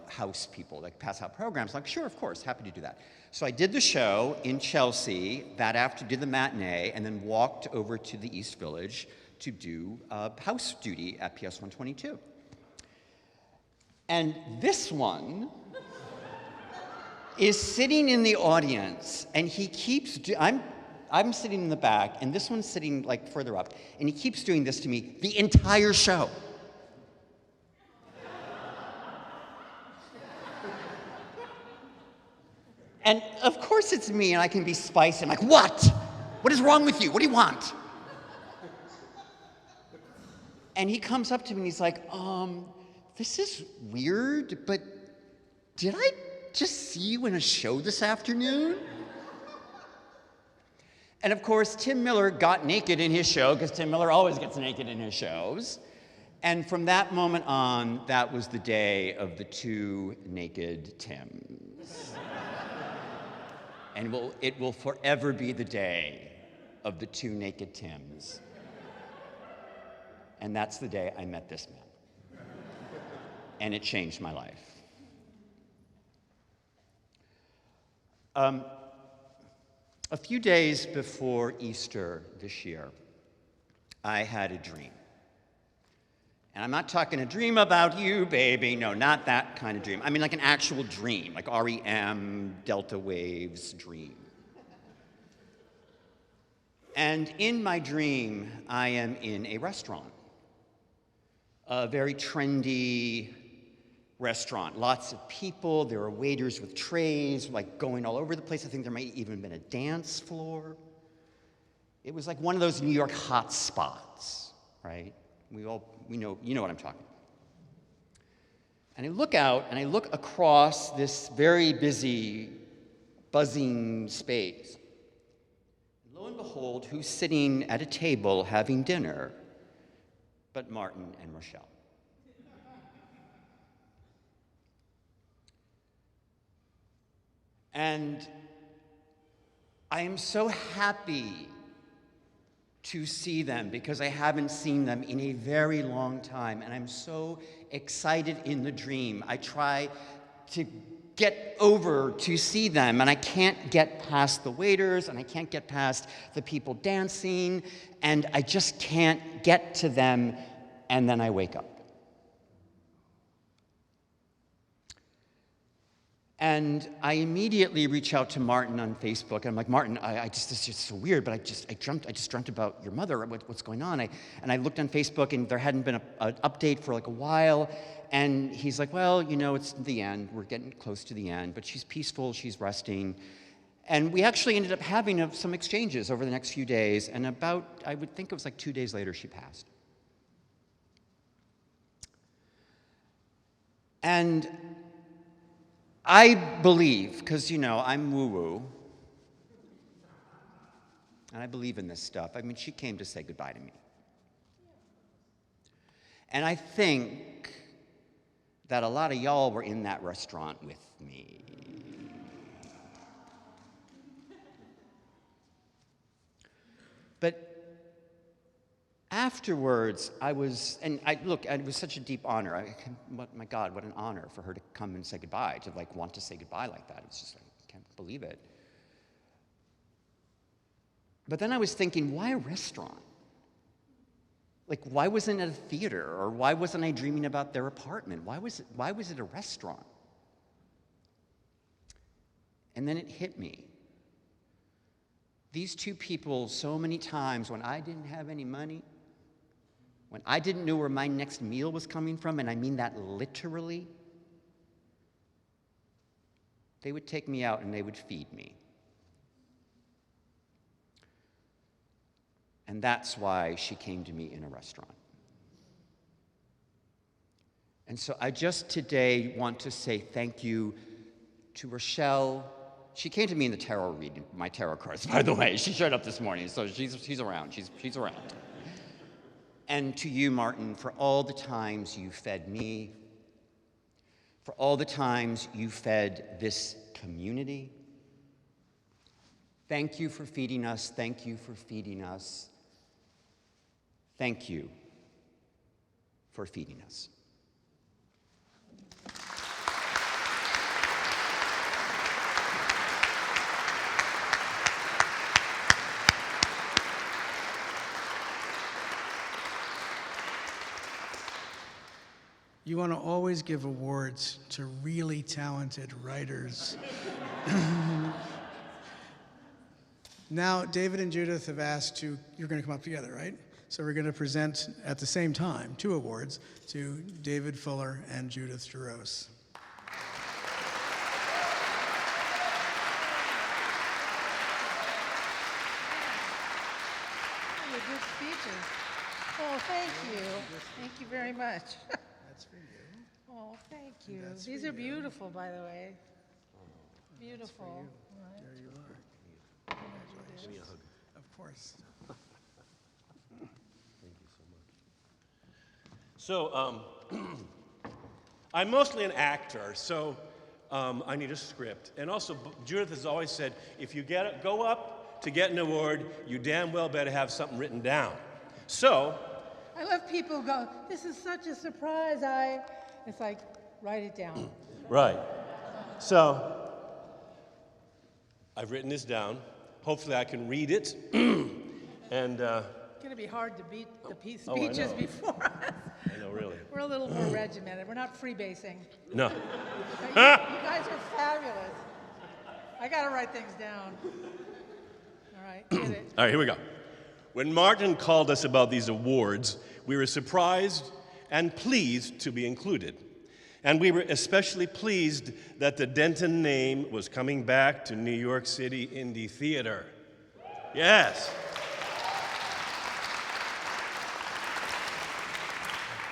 house people, like pass out programs? Like, sure, of course, happy to do that. So I did the show in Chelsea that after, did the matinee, and then walked over to the East Village to do house duty at PS 122. And this one is sitting in the audience, and he keeps, I'm sitting in the back, and this one's sitting like further up, and he keeps doing this to me the entire show. And of course it's me, and I can be spicy. I'm like, what? What is wrong with you? What do you want? And he comes up to me and he's like, this is weird, but did I just see you in a show this afternoon? And of course, Tim Miller got naked in his show, because Tim Miller always gets naked in his shows. And from that moment on, that was the day of the two naked Tims. And it will forever be the day of the two naked Tims. And that's the day I met this man. And it changed my life. A few days before Easter this year, I had a dream. And I'm not talking a dream about you, baby. No, not that kind of dream. I mean like an actual dream, like REM, Delta Waves dream. And in my dream, I am in a restaurant. A very trendy restaurant. Lots of people. There are waiters with trays, like going all over the place. I think there might even have been a dance floor. It was like one of those New York hot spots, right? You know what I'm talking about. And I look out, and I look across this very busy, buzzing space. Lo and behold, who's sitting at a table having dinner but Martin and Rochelle. And I am so happy to see them, because I haven't seen them in a very long time, and I'm so excited in the dream. I try to get over to see them, and I can't get past the waiters, and I can't get past the people dancing, and I just can't get to them, and then I wake up. And I immediately reach out to Martin on Facebook, and I'm like, Martin, this is just so weird, but I just dreamt about your mother. What's going on? And I looked on Facebook, and there hadn't been an update for like a while. And he's like, well, it's the end. We're getting close to the end, but she's peaceful, she's resting. And we actually ended up having some exchanges over the next few days, and I would think it was like 2 days later, she passed. And I believe, because, I'm woo-woo, and I believe in this stuff. I mean, she came to say goodbye to me. And I think that a lot of y'all were in that restaurant with me. But afterwards, it was such a deep honor. My God, what an honor for her to come and say goodbye, to want to say goodbye like that. It's just I can't believe it. But then I was thinking, why a restaurant? Why wasn't it a theater? Or why wasn't I dreaming about their apartment? Why was it a restaurant? And then it hit me. These two people, so many times when I didn't have any money, when I didn't know where my next meal was coming from, and I mean that literally, they would take me out and they would feed me. And that's why she came to me in a restaurant. And so I just today want to say thank you to Rochelle. She came to me in the tarot reading, my tarot cards, by the way. She showed up this morning, so she's around. She's around. And to you, Martin, for all the times you fed me, for all the times you fed this community. Thank you for feeding us. Thank you for feeding us. Thank you for feeding us. You want to always give awards to really talented writers. Now, David and Judith have asked you're going to come up together, right? So we're going to present at the same time 2 awards to David Fuller and Judith Jarosz. Good speeches. Oh, thank you. Thank you very much. That's for you. Oh, thank you. that's These for are you. beautiful, by the way. Beautiful. There you are. Congratulations. Of course. So, I'm mostly an actor, so I need a script. And also, Judith has always said, if you go up to get an award, you damn well better have something written down. So, I love people who go, this is such a surprise. It's like, write it down. right. So, I've written this down. Hopefully I can read it. And, It's going to be hard to beat the I speeches know. before us. I know, really. We're a little more regimented. We're not freebasing. No. You guys are fabulous. I got to write things down. All right, get it. All right, here we go. When Martin called us about these awards, we were surprised and pleased to be included. And we were especially pleased that the Denton name was coming back to New York City Indie Theater. Yes.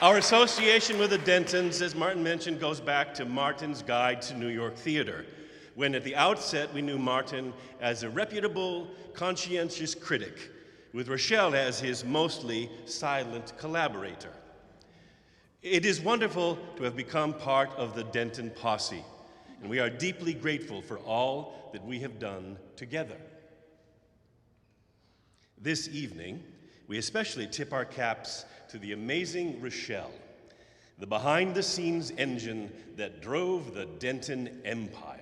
Our association with the Dentons, as Martin mentioned, goes back to Martin's Guide to New York Theater, when at the outset we knew Martin as a reputable, conscientious critic, with Rochelle as his mostly silent collaborator. It is wonderful to have become part of the Denton posse, and we are deeply grateful for all that we have done together. This evening, we especially tip our caps to the amazing Rochelle, the behind-the-scenes engine that drove the Denton empire.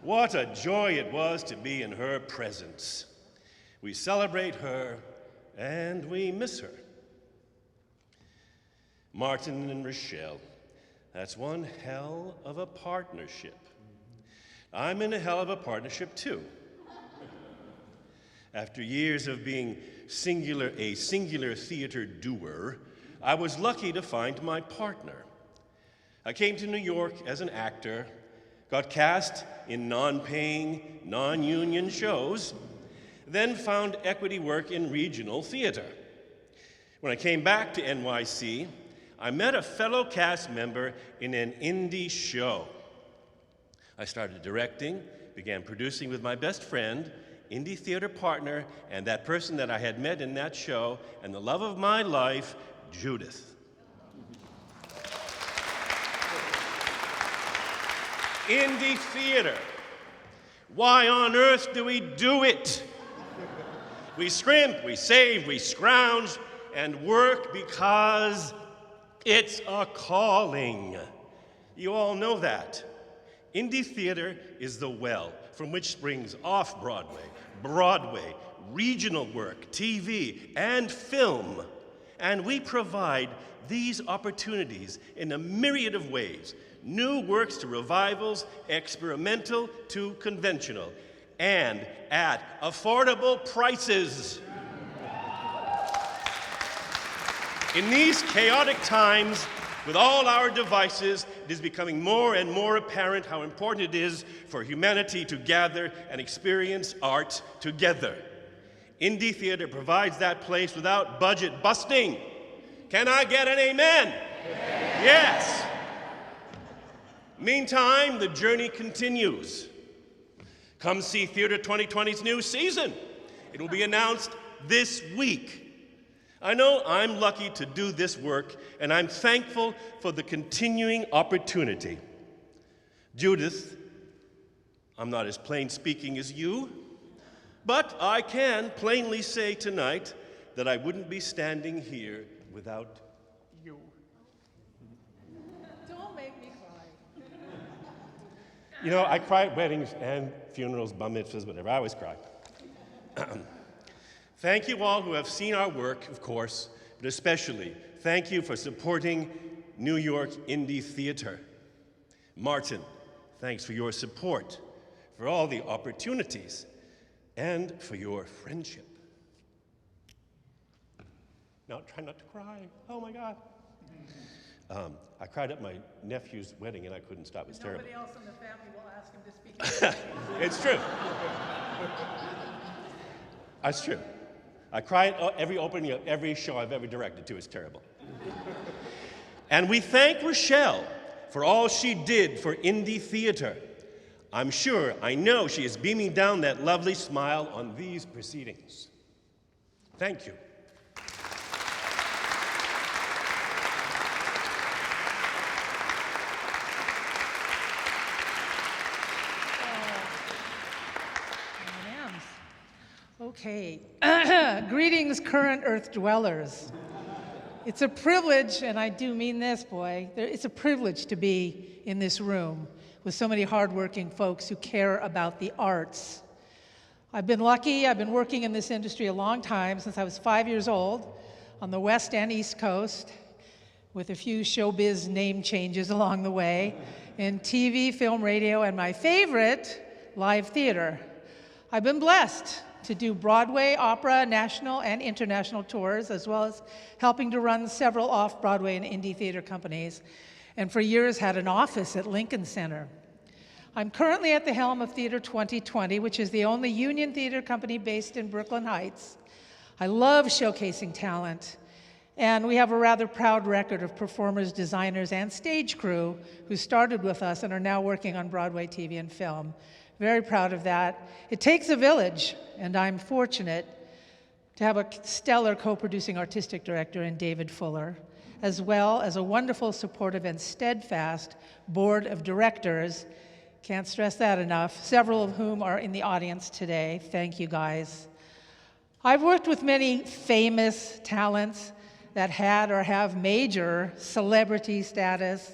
What a joy it was to be in her presence. We celebrate her, and we miss her. Martin and Rochelle, that's one hell of a partnership. I'm in a hell of a partnership, too. After years of being a singular theater doer, I was lucky to find my partner. I came to New York as an actor, got cast in non-paying, non-union shows, then found equity work in regional theater. When I came back to NYC, I met a fellow cast member in an indie show. I started directing, began producing with my best friend, indie theater partner, and that person that I had met in that show, and the love of my life, Judith. Indie theater. Why on earth do we do it? We scrimp, we save, we scrounge, and work because it's a calling. You all know that. Indie theater is the well from which springs off-Broadway, Broadway, regional work, TV, and film. And we provide these opportunities in a myriad of ways. New works to revivals, experimental to conventional, and at affordable prices. In these chaotic times, with all our devices, it is becoming more and more apparent how important it is for humanity to gather and experience art together. Indie theater provides that place without budget busting. Can I get an amen? Yes. Meantime, the journey continues. Come see Theater 2020's new season. It will be announced this week. I know I'm lucky to do this work, and I'm thankful for the continuing opportunity. Judith, I'm not as plain speaking as you, but I can plainly say tonight that I wouldn't be standing here without you. Don't make me cry. You know, I cry at weddings and funerals, bar mitzvahs, whatever. I always cry. Thank you all who have seen our work, of course, but especially thank you for supporting New York Indie Theater. Martin, thanks for your support, for all the opportunities, and for your friendship. Now, try not to cry. Oh, my God. I cried at my nephew's wedding, and I couldn't stop. It was terrible. Nobody else in the family will ask him to speak. It's true. That's true. I cry at every opening of every show I've ever directed to. It's terrible. And we thank Rochelle for all she did for indie theater. I'm sure, I know she is beaming down that lovely smile on these proceedings. Thank you. Okay. Greetings, current Earth dwellers. It's a privilege, and I do mean this, boy, it's a privilege to be in this room with so many hardworking folks who care about the arts. I've been lucky. I've been working in this industry a long time, since I was 5 years old, on the West and East Coast, with a few showbiz name changes along the way, in TV, film, radio, and my favorite, live theater. I've been blessed to do Broadway, opera, national and international tours, as well as helping to run several off-Broadway and indie theater companies, and for years had an office at Lincoln Center. I'm currently at the helm of Theater 2020, which is the only union theater company based in Brooklyn Heights. I love showcasing talent, and we have a rather proud record of performers, designers, and stage crew who started with us and are now working on Broadway, TV, and film. Very proud of that. It takes a village, and I'm fortunate to have a stellar co-producing artistic director in David Fuller, as well as a wonderful, supportive, and steadfast board of directors. Can't stress that enough, several of whom are in the audience today. Thank you, guys. I've worked with many famous talents that had or have major celebrity status,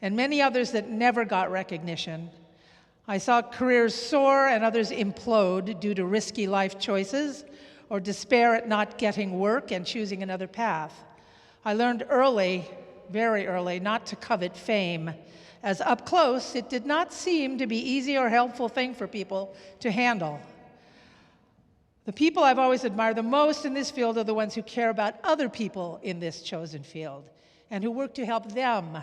and many others that never got recognition. I saw careers soar and others implode due to risky life choices or despair at not getting work and choosing another path. I learned early, very early, not to covet fame, as up close, it did not seem to be easy or helpful thing for people to handle. The people I've always admired the most in this field are the ones who care about other people in this chosen field and who work to help them.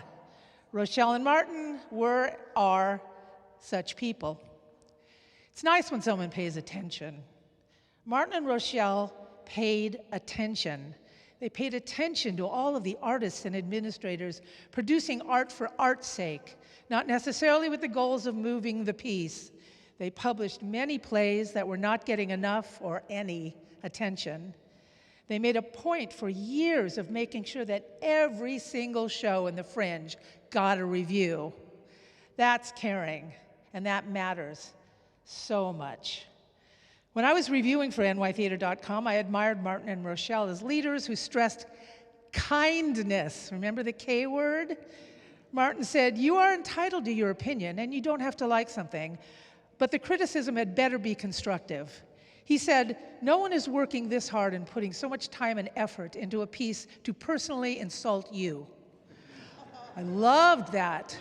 Rochelle and Martin are such people. It's nice when someone pays attention. Martin and Rochelle paid attention. They paid attention to all of the artists and administrators producing art for art's sake, not necessarily with the goals of moving the piece. They published many plays that were not getting enough or any attention. They made a point for years of making sure that every single show in the Fringe got a review. That's caring. And that matters so much. When I was reviewing for nytheater.com, I admired Martin and Rochelle as leaders who stressed kindness. Remember the K word? Martin said, "You are entitled to your opinion, and you don't have to like something, but the criticism had better be constructive." He said, "No one is working this hard and putting so much time and effort into a piece to personally insult you." I loved that.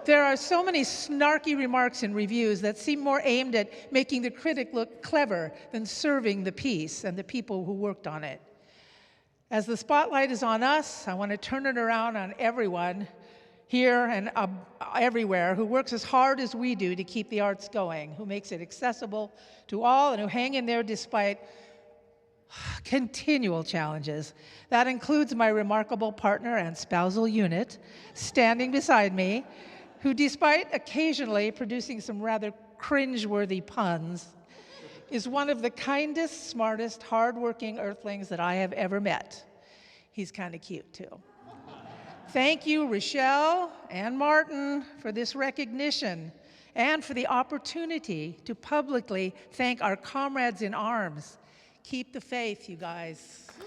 There are so many snarky remarks in reviews that seem more aimed at making the critic look clever than serving the piece and the people who worked on it. As the spotlight is on us, I want to turn it around on everyone. here and everywhere, who works as hard as we do to keep the arts going, who makes it accessible to all, and who hang in there despite continual challenges. That includes my remarkable partner and spousal unit standing beside me, who, despite occasionally producing some rather cringe-worthy puns, is one of the kindest, smartest, hardworking earthlings that I have ever met. He's kind of cute, too. Thank you, Rochelle and Martin, for this recognition and for the opportunity to publicly thank our comrades in arms. Keep the faith, you guys. We're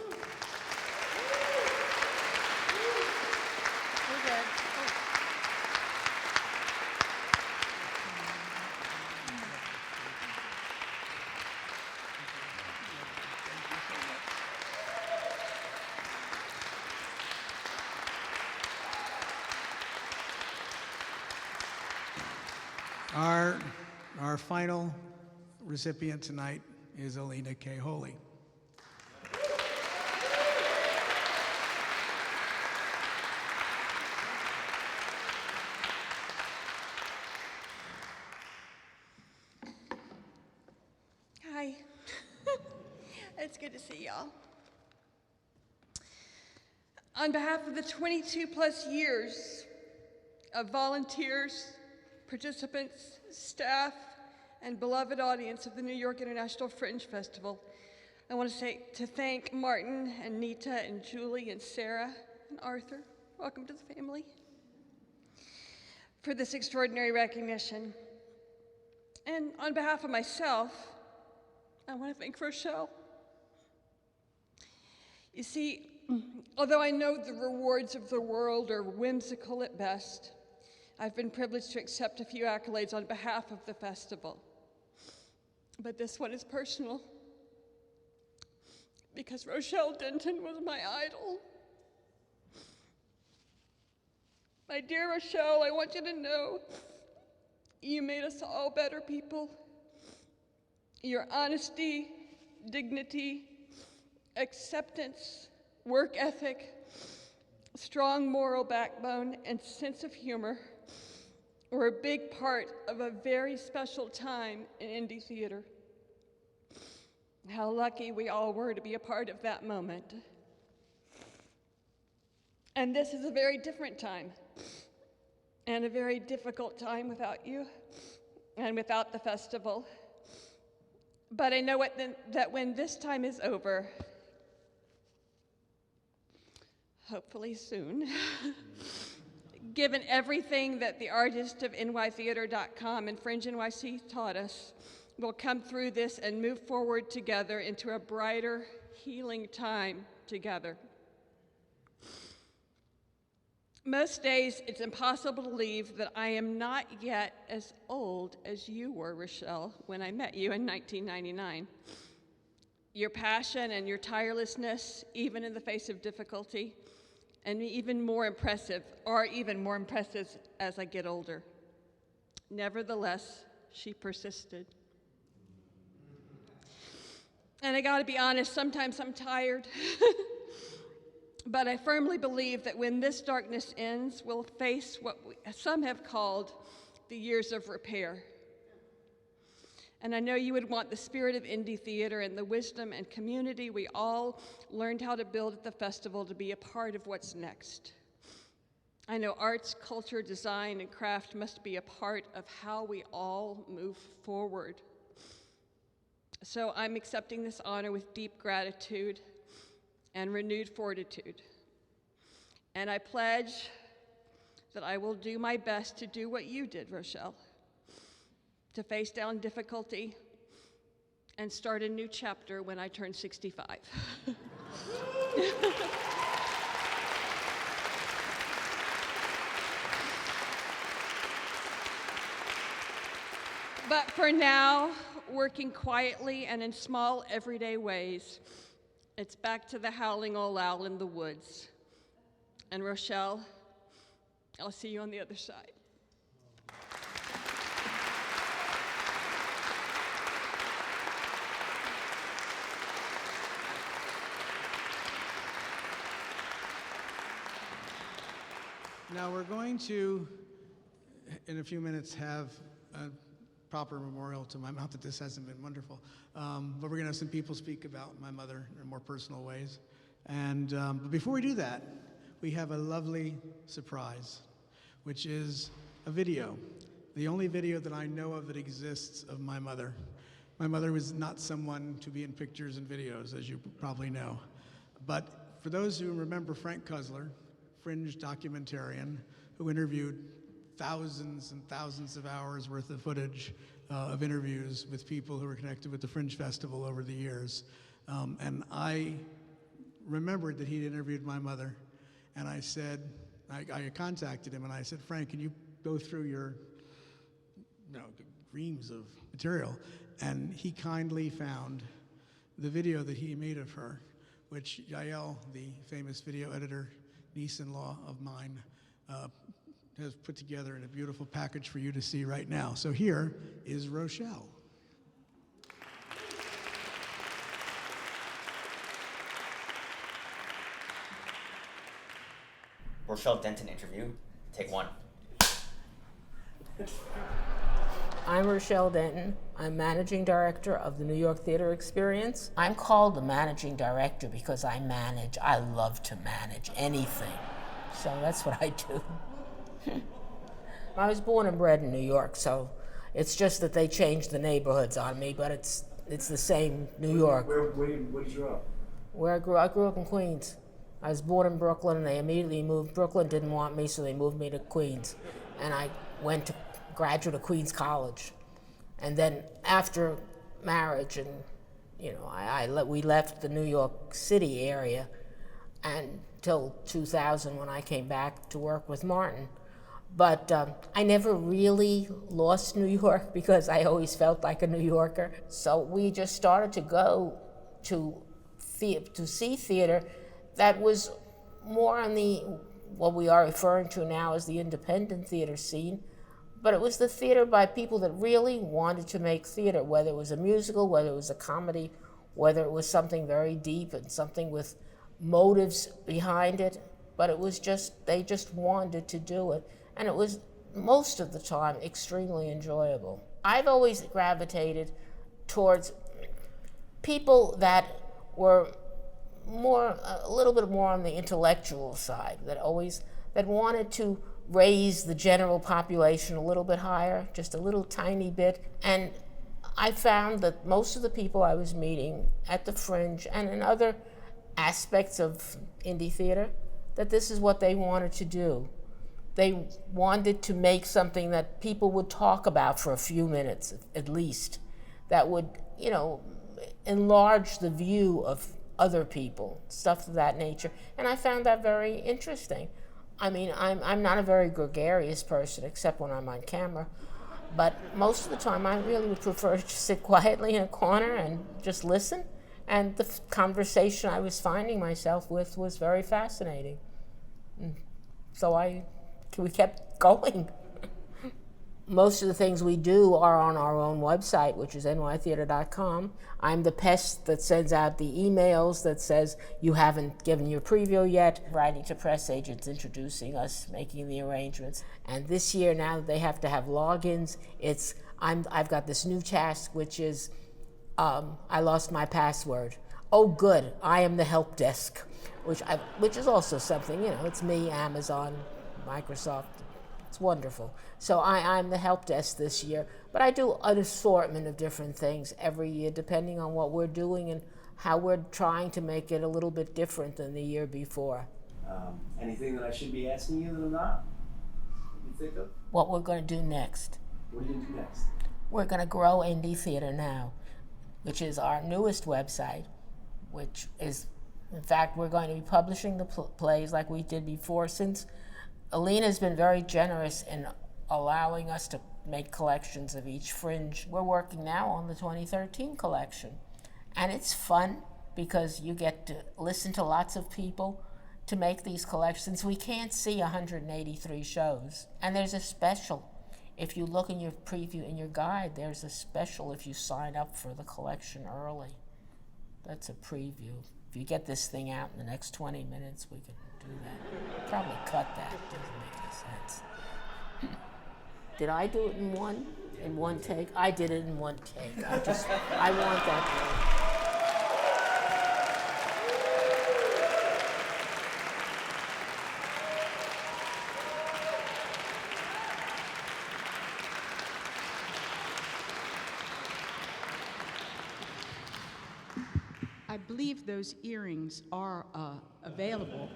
good. Our final recipient tonight is Elena K. Holy. Hi. It's good to see y'all. On behalf of the 22 plus years of volunteers, participants, staff, and beloved audience of the New York International Fringe Festival, I want to thank Martin and Nita and Julie and Sarah and Arthur, welcome to the family, for this extraordinary recognition. And on behalf of myself, I want to thank Rochelle. You see, although I know the rewards of the world are whimsical at best, I've been privileged to accept a few accolades on behalf of the festival. But this one is personal, because Rochelle Denton was my idol. My dear Rochelle, I want you to know you made us all better people. Your honesty, dignity, acceptance, work ethic, strong moral backbone, and sense of humor were a big part of a very special time in indie theater. How lucky we all were to be a part of that moment. And this is a very different time, and a very difficult time without you and without the festival. But I know that when this time is over, hopefully soon, given everything that the artists of nytheater.com and Fringe NYC taught us, we'll come through this and move forward together into a brighter, healing time together. Most days, it's impossible to believe that I am not yet as old as you were, Rochelle, when I met you in 1999. Your passion and your tirelessness, even in the face of difficulty, and even more impressive as I get older. Nevertheless, she persisted. And I gotta be honest, sometimes I'm tired. But I firmly believe that when this darkness ends, we'll face what some have called the years of repair. And I know you would want the spirit of indie theater and the wisdom and community we all learned how to build at the festival to be a part of what's next. I know arts, culture, design, and craft must be a part of how we all move forward. So I'm accepting this honor with deep gratitude and renewed fortitude. And I pledge that I will do my best to do what you did, Rochelle, to face down difficulty and start a new chapter when I turn 65. But for now, working quietly and in small, everyday ways, it's back to the howling old owl in the woods. And Rochelle, I'll see you on the other side. Now we're going to, in a few minutes, have a proper memorial to my mom. Not that this hasn't been wonderful, but we're going to have some people speak about my mother in more personal ways. And but before we do that, we have a lovely surprise, which is a video. The only video that I know of that exists of my mother. My mother was not someone to be in pictures and videos, as you probably know. But for those who remember Frank Kusler, Fringe documentarian, who interviewed thousands and thousands of hours worth of footage of interviews with people who were connected with the Fringe Festival over the years. And I remembered that he'd interviewed my mother, and I said, I contacted him and I said, Frank, can you go through your reams of material? And he kindly found the video that he made of her, which Yael, the famous video editor, niece-in-law of mine, has put together in a beautiful package for you to see right now. So here is Rochelle. Rochelle Denton interview. Take one. I'm Rochelle Denton. I'm managing director of the New York Theater Experience. I'm called the managing director because I manage. I love to manage anything. So that's what I do. I was born and bred in New York, so it's just that they changed the neighborhoods on me, but it's the same New York. Where did you grow up? Where I grew up in Queens. I was born in Brooklyn, and they immediately moved. Brooklyn didn't want me, so they moved me to Queens. And I went to graduate of Queens College. And then after marriage, and we left the New York City area until 2000 when I came back to work with Martin. But I never really lost New York because I always felt like a New Yorker. So we just started to go to see theater that was more on what we are referring to now as the independent theater scene. But it was the theater by people that really wanted to make theater, whether it was a musical, whether it was a comedy, whether it was something very deep and something with motives behind it. But it was they just wanted to do it. And it was, most of the time, extremely enjoyable. I've always gravitated towards people that were a little bit more on the intellectual side, that wanted to raise the general population a little bit higher, just a little tiny bit. And I found that most of the people I was meeting at the Fringe and in other aspects of indie theater, that this is what they wanted to do. They wanted to make something that people would talk about for a few minutes, at least, that would, enlarge the view of other people, stuff of that nature. And I found that very interesting. I mean, I'm not a very gregarious person, except when I'm on camera. But most of the time, I really would prefer to sit quietly in a corner and just listen. And the conversation I was finding myself with was very fascinating. So we kept going. Most of the things we do are on our own website, which is nytheater.com. I'm the pest that sends out the emails that says you haven't given your preview yet, writing to press agents, introducing us, making the arrangements. And this year, now that they have to have logins, I've got this new task, which is I lost my password. Oh, good, I am the help desk, which is also something, it's me, Amazon, Microsoft. It's wonderful. So I'm the help desk this year, but I do an assortment of different things every year, depending on what we're doing and how we're trying to make it a little bit different than the year before. Anything that I should be asking you that I'm not? You think of? What we're going to do next. What are you going to do next? We're going to grow Indie Theater Now, which is our newest website, which is, in fact, we're going to be publishing the plays like we did before, since Elena's been very generous in allowing us to make collections of each Fringe. We're working now on the 2013 collection. And it's fun because you get to listen to lots of people to make these collections. We can't see 183 shows. And there's a special. If you look in your preview, in your guide, there's a special if you sign up for the collection early. That's a preview. If you get this thing out in the next 20 minutes, we can do do that. Probably cut that. Doesn't make any sense. Did I do it in one take? I did it in one take. I want that. I believe those earrings are available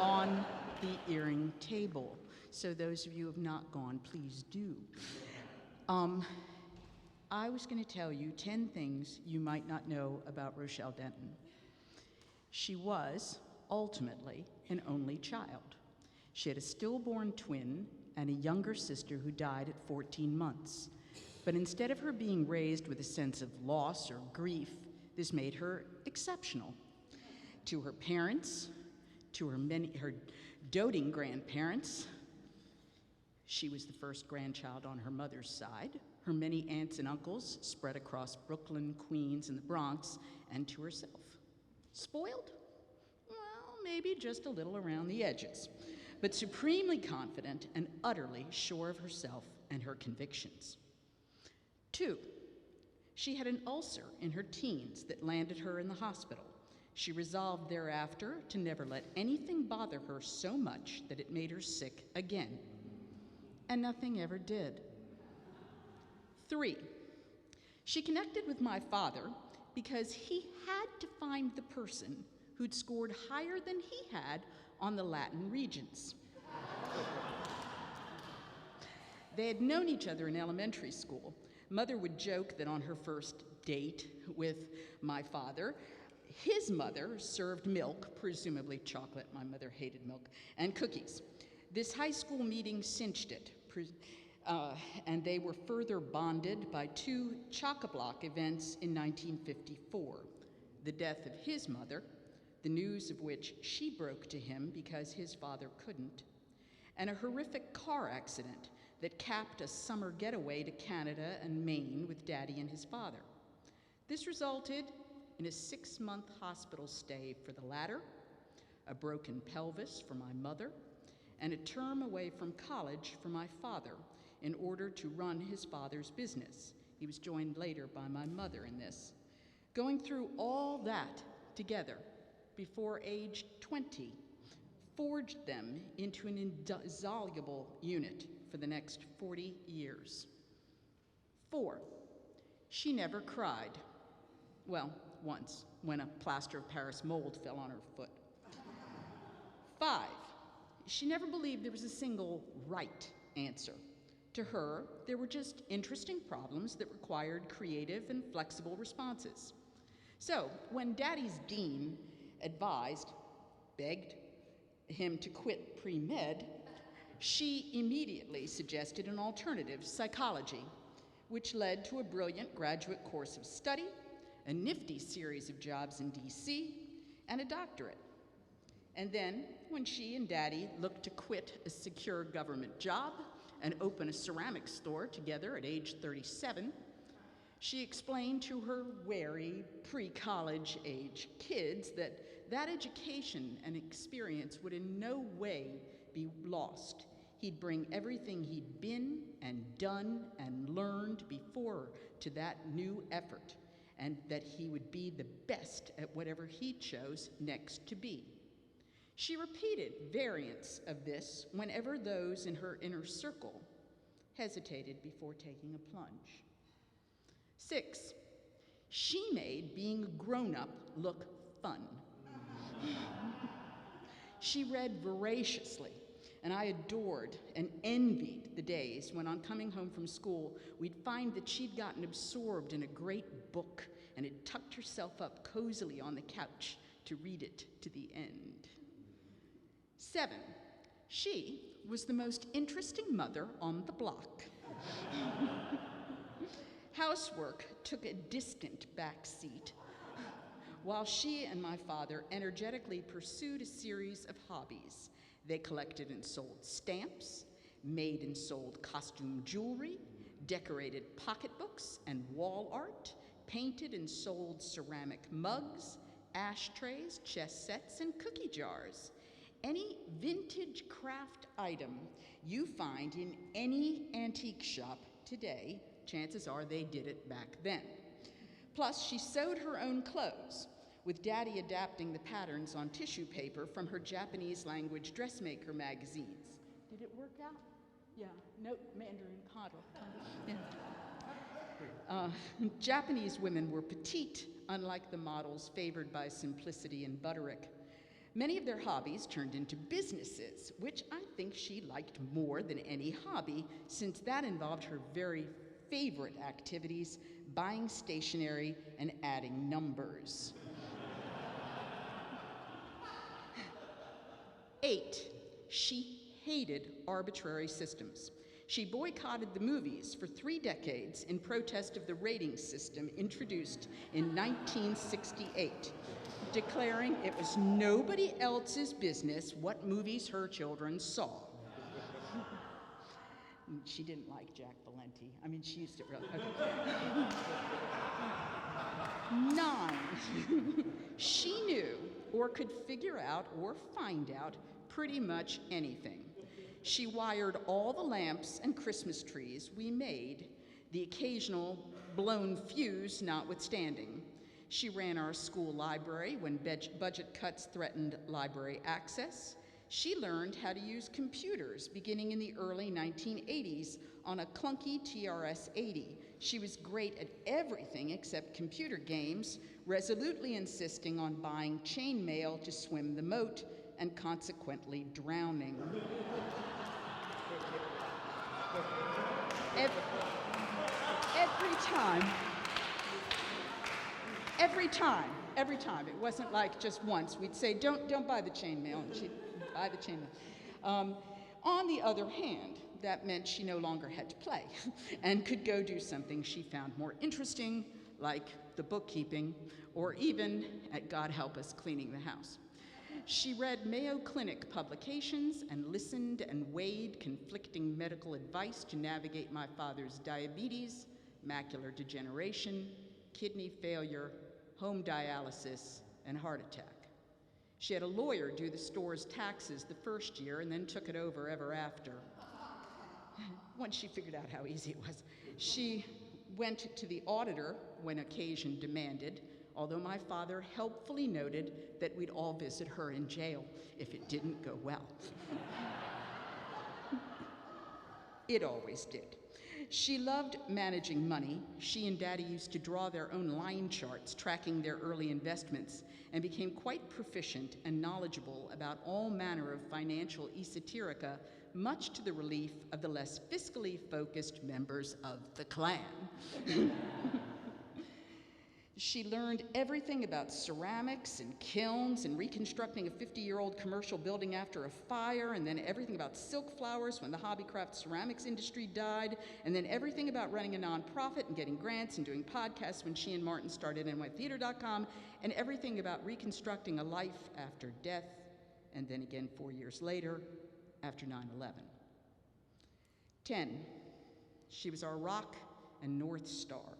on the earring table. So those of you who have not gone, please do. I was going to tell you 10 things you might not know about Rochelle Denton. She was ultimately an only child. She had a stillborn twin and a younger sister who died at 14 months. But instead of her being raised with a sense of loss or grief, this made her exceptional. To her parents, to her doting grandparents, she was the first grandchild on her mother's side, her many aunts and uncles spread across Brooklyn, Queens, and the Bronx, and to herself. Spoiled? Well, maybe just a little around the edges, but supremely confident and utterly sure of herself and her convictions. 2, she had an ulcer in her teens that landed her in the hospital. She resolved thereafter to never let anything bother her so much that it made her sick again. And nothing ever did. 3, she connected with my father because he had to find the person who'd scored higher than he had on the Latin Regents. They had known each other in elementary school. Mother would joke that on her first date with my father, his mother served milk, presumably chocolate, my mother hated milk, and cookies. This high school meeting cinched it, and they were further bonded by 2 chock-a-block events in 1954. The death of his mother, the news of which she broke to him because his father couldn't, and a horrific car accident that capped a summer getaway to Canada and Maine with Daddy and his father. This resulted in a 6-month hospital stay for the latter, a broken pelvis for my mother, and a term away from college for my father in order to run his father's business. He was joined later by my mother in this. Going through all that together before age 20 forged them into an indissoluble unit for the next 40 years. 4, she never cried. Well, once, when a plaster of Paris mold fell on her foot. 5, she never believed there was a single right answer. To her, there were just interesting problems that required creative and flexible responses. So, when Daddy's dean begged him to quit pre-med, she immediately suggested an alternative, psychology, which led to a brilliant graduate course of study, a nifty series of jobs in DC, and a doctorate. And then, when she and Daddy looked to quit a secure government job and open a ceramics store together at age 37, she explained to her wary, pre-college age kids that education and experience would in no way be lost. He'd bring everything he'd been and done and learned before to that new effort, and that he would be the best at whatever he chose next to be. She repeated variants of this whenever those in her inner circle hesitated before taking a plunge. 6, she made being a grown-up look fun. She read voraciously, and I adored and envied the days when, on coming home from school, we'd find that she'd gotten absorbed in a great book and had tucked herself up cozily on the couch to read it to the end. 7, she was the most interesting mother on the block. Housework took a distant back seat, while she and my father energetically pursued a series of hobbies. They collected and sold stamps, made and sold costume jewelry, decorated pocketbooks and wall art, painted and sold ceramic mugs, ashtrays, chess sets, and cookie jars. Any vintage craft item you find in any antique shop today, chances are they did it back then. Plus, she sewed her own clothes, with Daddy adapting the patterns on tissue paper from her Japanese language dressmaker magazines. Did it work out? Yeah, note Mandarin coddle. Yeah. Japanese women were petite, unlike the models favored by simplicity and Butterick. Many of their hobbies turned into businesses, which I think she liked more than any hobby, since that involved her very favorite activities, buying stationery and adding numbers. 8, she hated arbitrary systems. She boycotted the movies for 3 decades in protest of the rating system introduced in 1968, declaring it was nobody else's business what movies her children saw. She didn't like Jack Valenti. I mean, she used it really. Okay. 9, she knew or could figure out or find out pretty much anything. She wired all the lamps and Christmas trees we made, the occasional blown fuse notwithstanding. She ran our school library when budget cuts threatened library access. She learned how to use computers beginning in the early 1980s on a clunky TRS-80. She was great at everything except computer games, resolutely insisting on buying chainmail to swim the moat and consequently drowning. Every time. It wasn't like just once. We'd say, don't buy the chainmail, and she'd buy the chainmail. On the other hand, that meant she no longer had to play and could go do something she found more interesting, like the bookkeeping, or even, God help us, cleaning the house. She read Mayo Clinic publications and listened and weighed conflicting medical advice to navigate my father's diabetes, macular degeneration, kidney failure, home dialysis, and heart attack. She had a lawyer do the store's taxes the first year and then took it over ever after. Once she figured out how easy it was, she went to the auditor when occasion demanded, although my father helpfully noted that we'd all visit her in jail if it didn't go well. It always did. She loved managing money. She and Daddy used to draw their own line charts tracking their early investments and became quite proficient and knowledgeable about all manner of financial esoterica, much to the relief of the less fiscally focused members of the clan. She learned everything about ceramics and kilns and reconstructing a 50-year-old commercial building after a fire, and then everything about silk flowers when the hobbycraft ceramics industry died, and then everything about running a nonprofit and getting grants and doing podcasts when she and Martin started nytheater.com, and everything about reconstructing a life after death, and then again 4 years later, after 9/11. 10, she was our rock and North Star.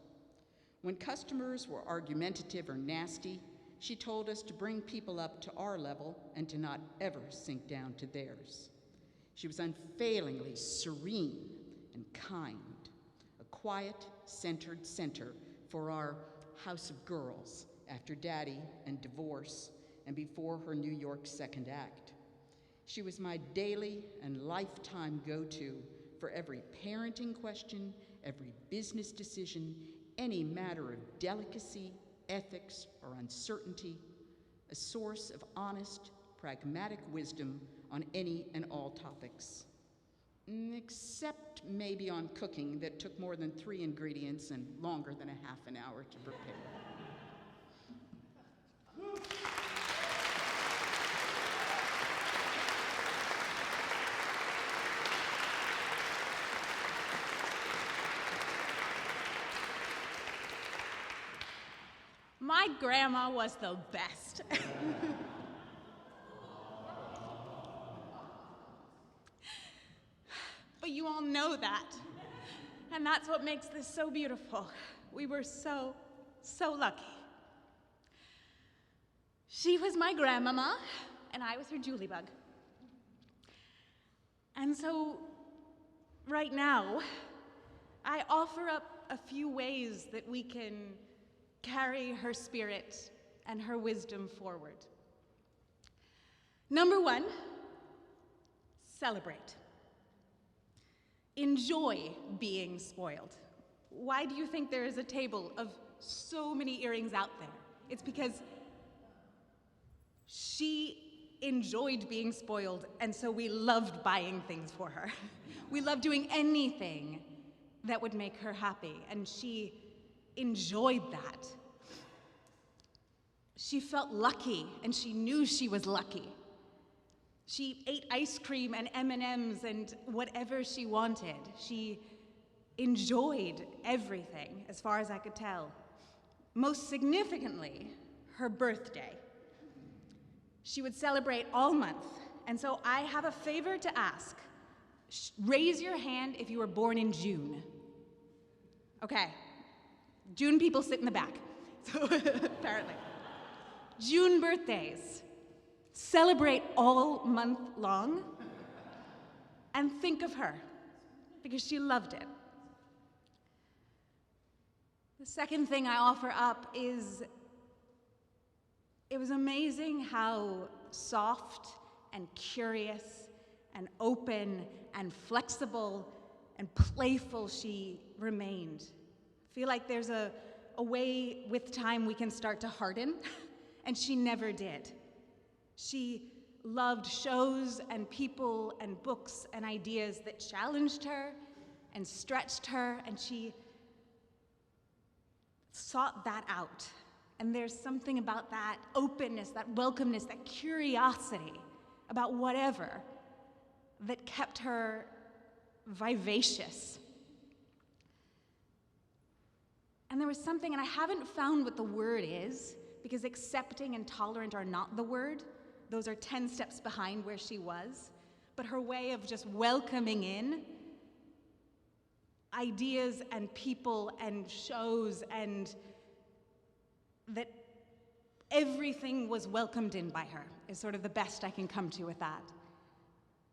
When customers were argumentative or nasty, she told us to bring people up to our level and to not ever sink down to theirs. She was unfailingly serene and kind, a quiet, centered center for our house of girls after Daddy and divorce and before her New York second act. She was my daily and lifetime go-to for every parenting question, every business decision, any matter of delicacy, ethics, or uncertainty, a source of honest, pragmatic wisdom on any and all topics. Except maybe on cooking that took more than 3 ingredients and longer than a half an hour to prepare. My grandma was the best. But you all know that. And that's what makes this so beautiful. We were so lucky. She was my grandmama, and I was her Julie bug. And so, right now, I offer up a few ways that we can carry her spirit and her wisdom forward. Number one, celebrate. Enjoy being spoiled. Why do you think there is a table of so many earrings out there? It's because she enjoyed being spoiled, and so we loved buying things for her. We loved doing anything that would make her happy, and she enjoyed that. She felt lucky, and she knew she was lucky. She ate ice cream and M&Ms and whatever she wanted. She enjoyed everything, as far as I could tell. Most significantly, her birthday. She would celebrate all month, and so I have a favor to ask. Raise your hand if you were born in June. Okay, June people sit in the back, so apparently. June birthdays. Celebrate all month long and think of her because she loved it. The second thing I offer up is it was amazing how soft and curious and open and flexible and playful she remained. I feel like there's a way with time we can start to harden, and she never did. She loved shows and people and books and ideas that challenged her and stretched her, and she sought that out. And there's something about that openness, that welcomeness, that curiosity about whatever that kept her vivacious. And there was something, and I haven't found what the word is, because accepting and tolerant are not the word. Those are 10 steps behind where she was. But her way of just welcoming in ideas and people and shows, and that everything was welcomed in by her is sort of the best I can come to with that.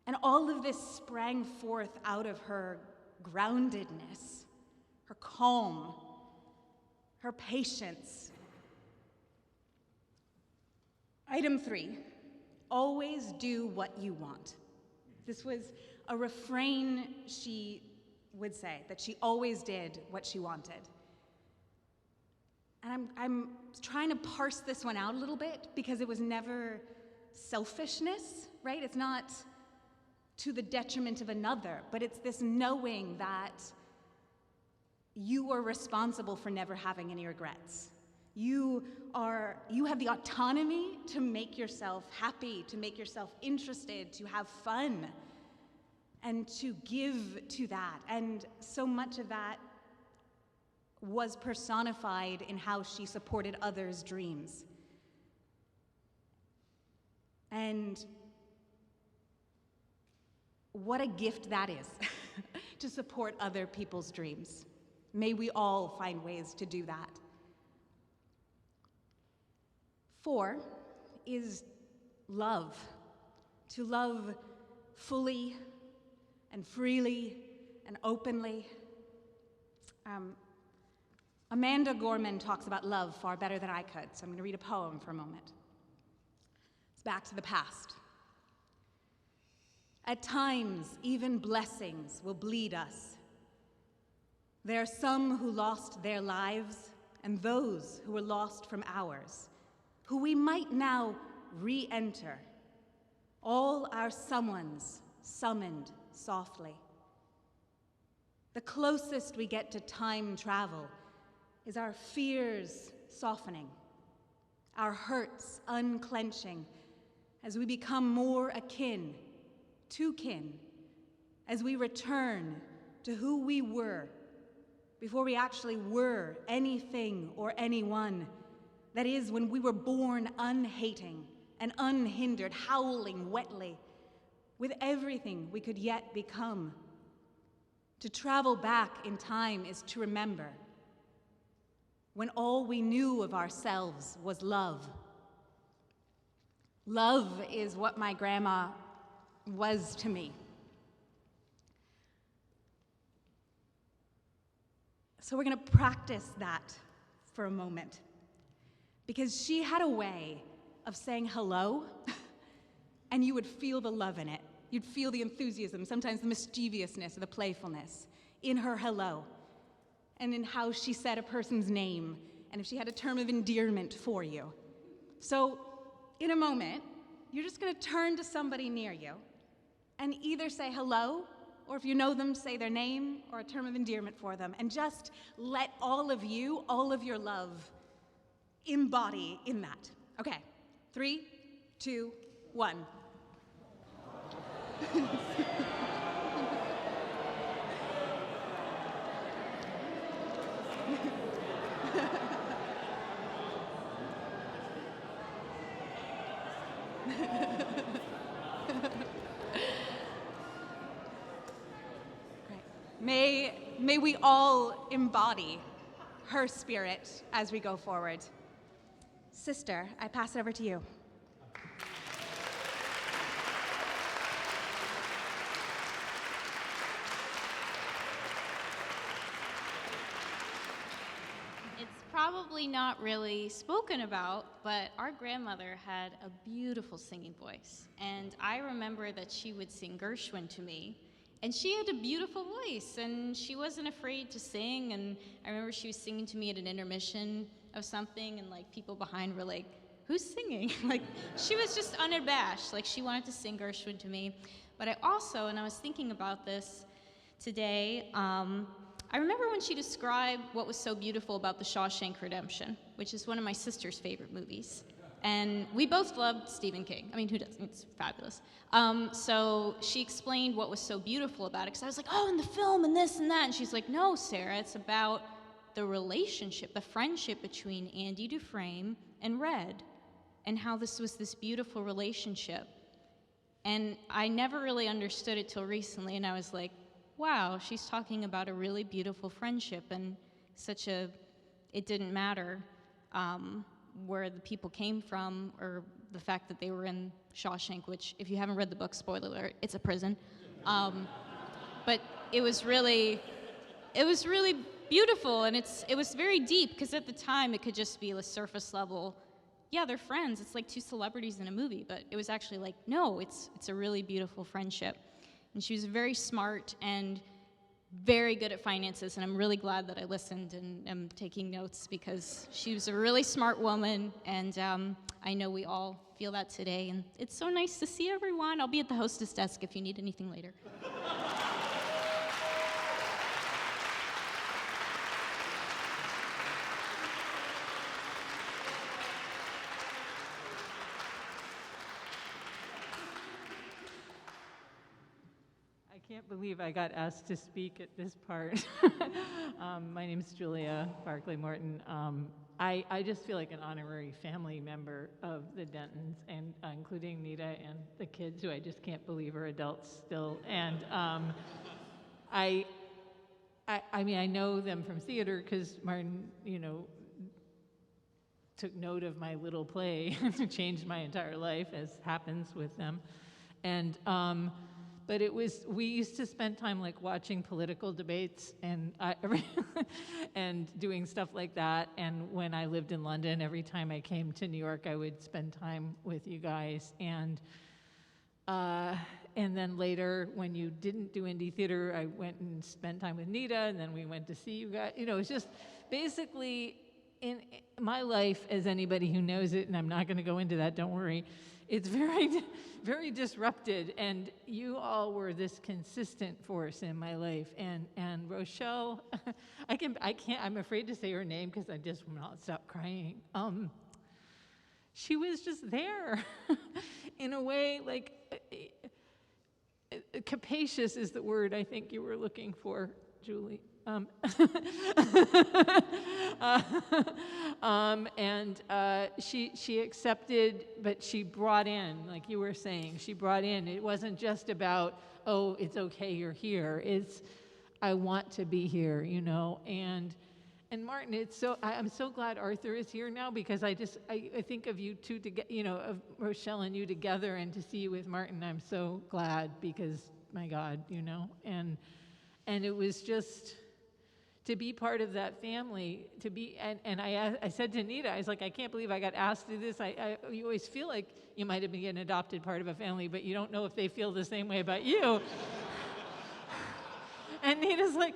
And all of this sprang forth out of her groundedness, her calm, her patience. Item 3, always do what you want. This was a refrain she would say, that she always did what she wanted. And I'm trying to parse this one out a little bit because it was never selfishness, right? It's not to the detriment of another, but it's this knowing that you are responsible for never having any regrets. You have the autonomy to make yourself happy, to make yourself interested, to have fun, and to give to that. And so much of that was personified in how she supported others' dreams. And what a gift that is, to support other people's dreams. May we all find ways to do that. 4 is love. To love fully and freely and openly. Amanda Gorman talks about love far better than I could, so I'm going to read a poem for a moment. It's back to the past. At times, even blessings will bleed us. There are some who lost their lives, and those who were lost from ours, who we might now re-enter, all our someones summoned softly. The closest we get to time travel is our fears softening, our hurts unclenching, as we become more akin to kin, as we return to who we were before we actually were anything or anyone. That is, when we were born unhating and unhindered, howling wetly, with everything we could yet become. To travel back in time is to remember when all we knew of ourselves was love. Love is what my grandma was to me. So we're going to practice that for a moment. Because she had a way of saying hello, and you would feel the love in it. You'd feel the enthusiasm, sometimes the mischievousness or the playfulness in her hello, and in how she said a person's name, and if she had a term of endearment for you. So in a moment, you're just going to turn to somebody near you and either say hello, or if you know them, say their name or a term of endearment for them, and just let all of you, all of your love, embody in that. Okay, 3, 2, 1. May we all embody her spirit as we go forward. Sister, I pass it over to you. It's probably not really spoken about, but our grandmother had a beautiful singing voice. And I remember that she would sing Gershwin to me. And she had a beautiful voice, and she wasn't afraid to sing. And I remember she was singing to me at an intermission of something, and like people behind were like, "Who's singing?" Like she was just unabashed. Like she wanted to sing Gershwin to me. But I also, and I was thinking about this today, I remember when she described what was so beautiful about The Shawshank Redemption, which is one of my sister's favorite movies. And we both loved Stephen King. I mean, who doesn't? It's fabulous. So she explained what was so beautiful about it, because I was like, oh, and the film and this and that. And she's like, no, Sarah, it's about the relationship, the friendship between Andy Dufresne and Red, and how this was this beautiful relationship. And I never really understood it till recently, and I was like, wow, she's talking about a really beautiful friendship, and it didn't matter where the people came from, or the fact that they were in Shawshank, which, if you haven't read the book, spoiler alert, it's a prison. But it was really beautiful, and it was very deep, because at the time it could just be a surface level, yeah, they're friends, it's like two celebrities in a movie, but it was actually like, no, it's a really beautiful friendship. And she was very smart and very good at finances, and I'm really glad that I listened and am taking notes, because she was a really smart woman, and I know we all feel that today, and it's so nice to see everyone. I'll be at the hostess desk if you need anything later. I can't believe I got asked to speak at this part. My name's Julia Barclay-Morton. I just feel like an honorary family member of the Dentons, and including Nita and the kids, who I just can't believe are adults still. And I mean, I know them from theater because Martin, took note of my little play and changed my entire life, as happens with them. And but we used to spend time like watching political debates and and doing stuff like that. And when I lived in London, every time I came to New York, I would spend time with you guys. And then later, when you didn't do indie theater, I went and spent time with Nita, and then we went to see you guys. It's just basically in my life, as anybody who knows it, and I'm not going to go into that, don't worry. It's very, very disrupted, and you all were this consistent force in my life. And Rochelle, I'm afraid to say her name because I just will not stop crying. She was just there, in a way, like capacious is the word I think you were looking for, Julie. She accepted, but she brought in, like you were saying, she brought in. It wasn't just about, oh, it's okay, you're here. It's, I want to be here, And Martin, I'm so glad Arthur is here now, because I think of you two together, of Rochelle and you together, and to see you with Martin, I'm so glad, because my God, and it was just to be part of that family, to be, and I said to Nita, I was like, I can't believe I got asked to do this. You always feel like you might have been an adopted part of a family, but you don't know if they feel the same way about you. And Nita's like,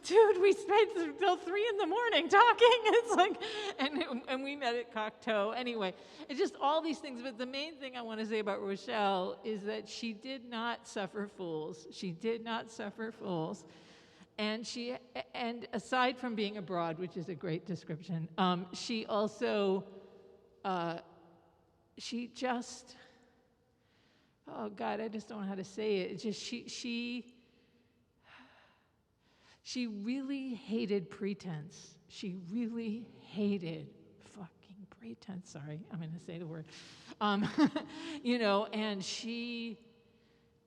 dude, we spent till 3 in the morning talking. It's like, and we met at Cocteau. Anyway, it's just all these things. But the main thing I want to say about Rochelle is that she did not suffer fools. She did not suffer fools. And aside from being abroad, which is a great description, she also, she just, oh God, I just don't know how to say it. It's just she really hated pretense. She really hated fucking pretense. Sorry, I'm going to say the word. You know,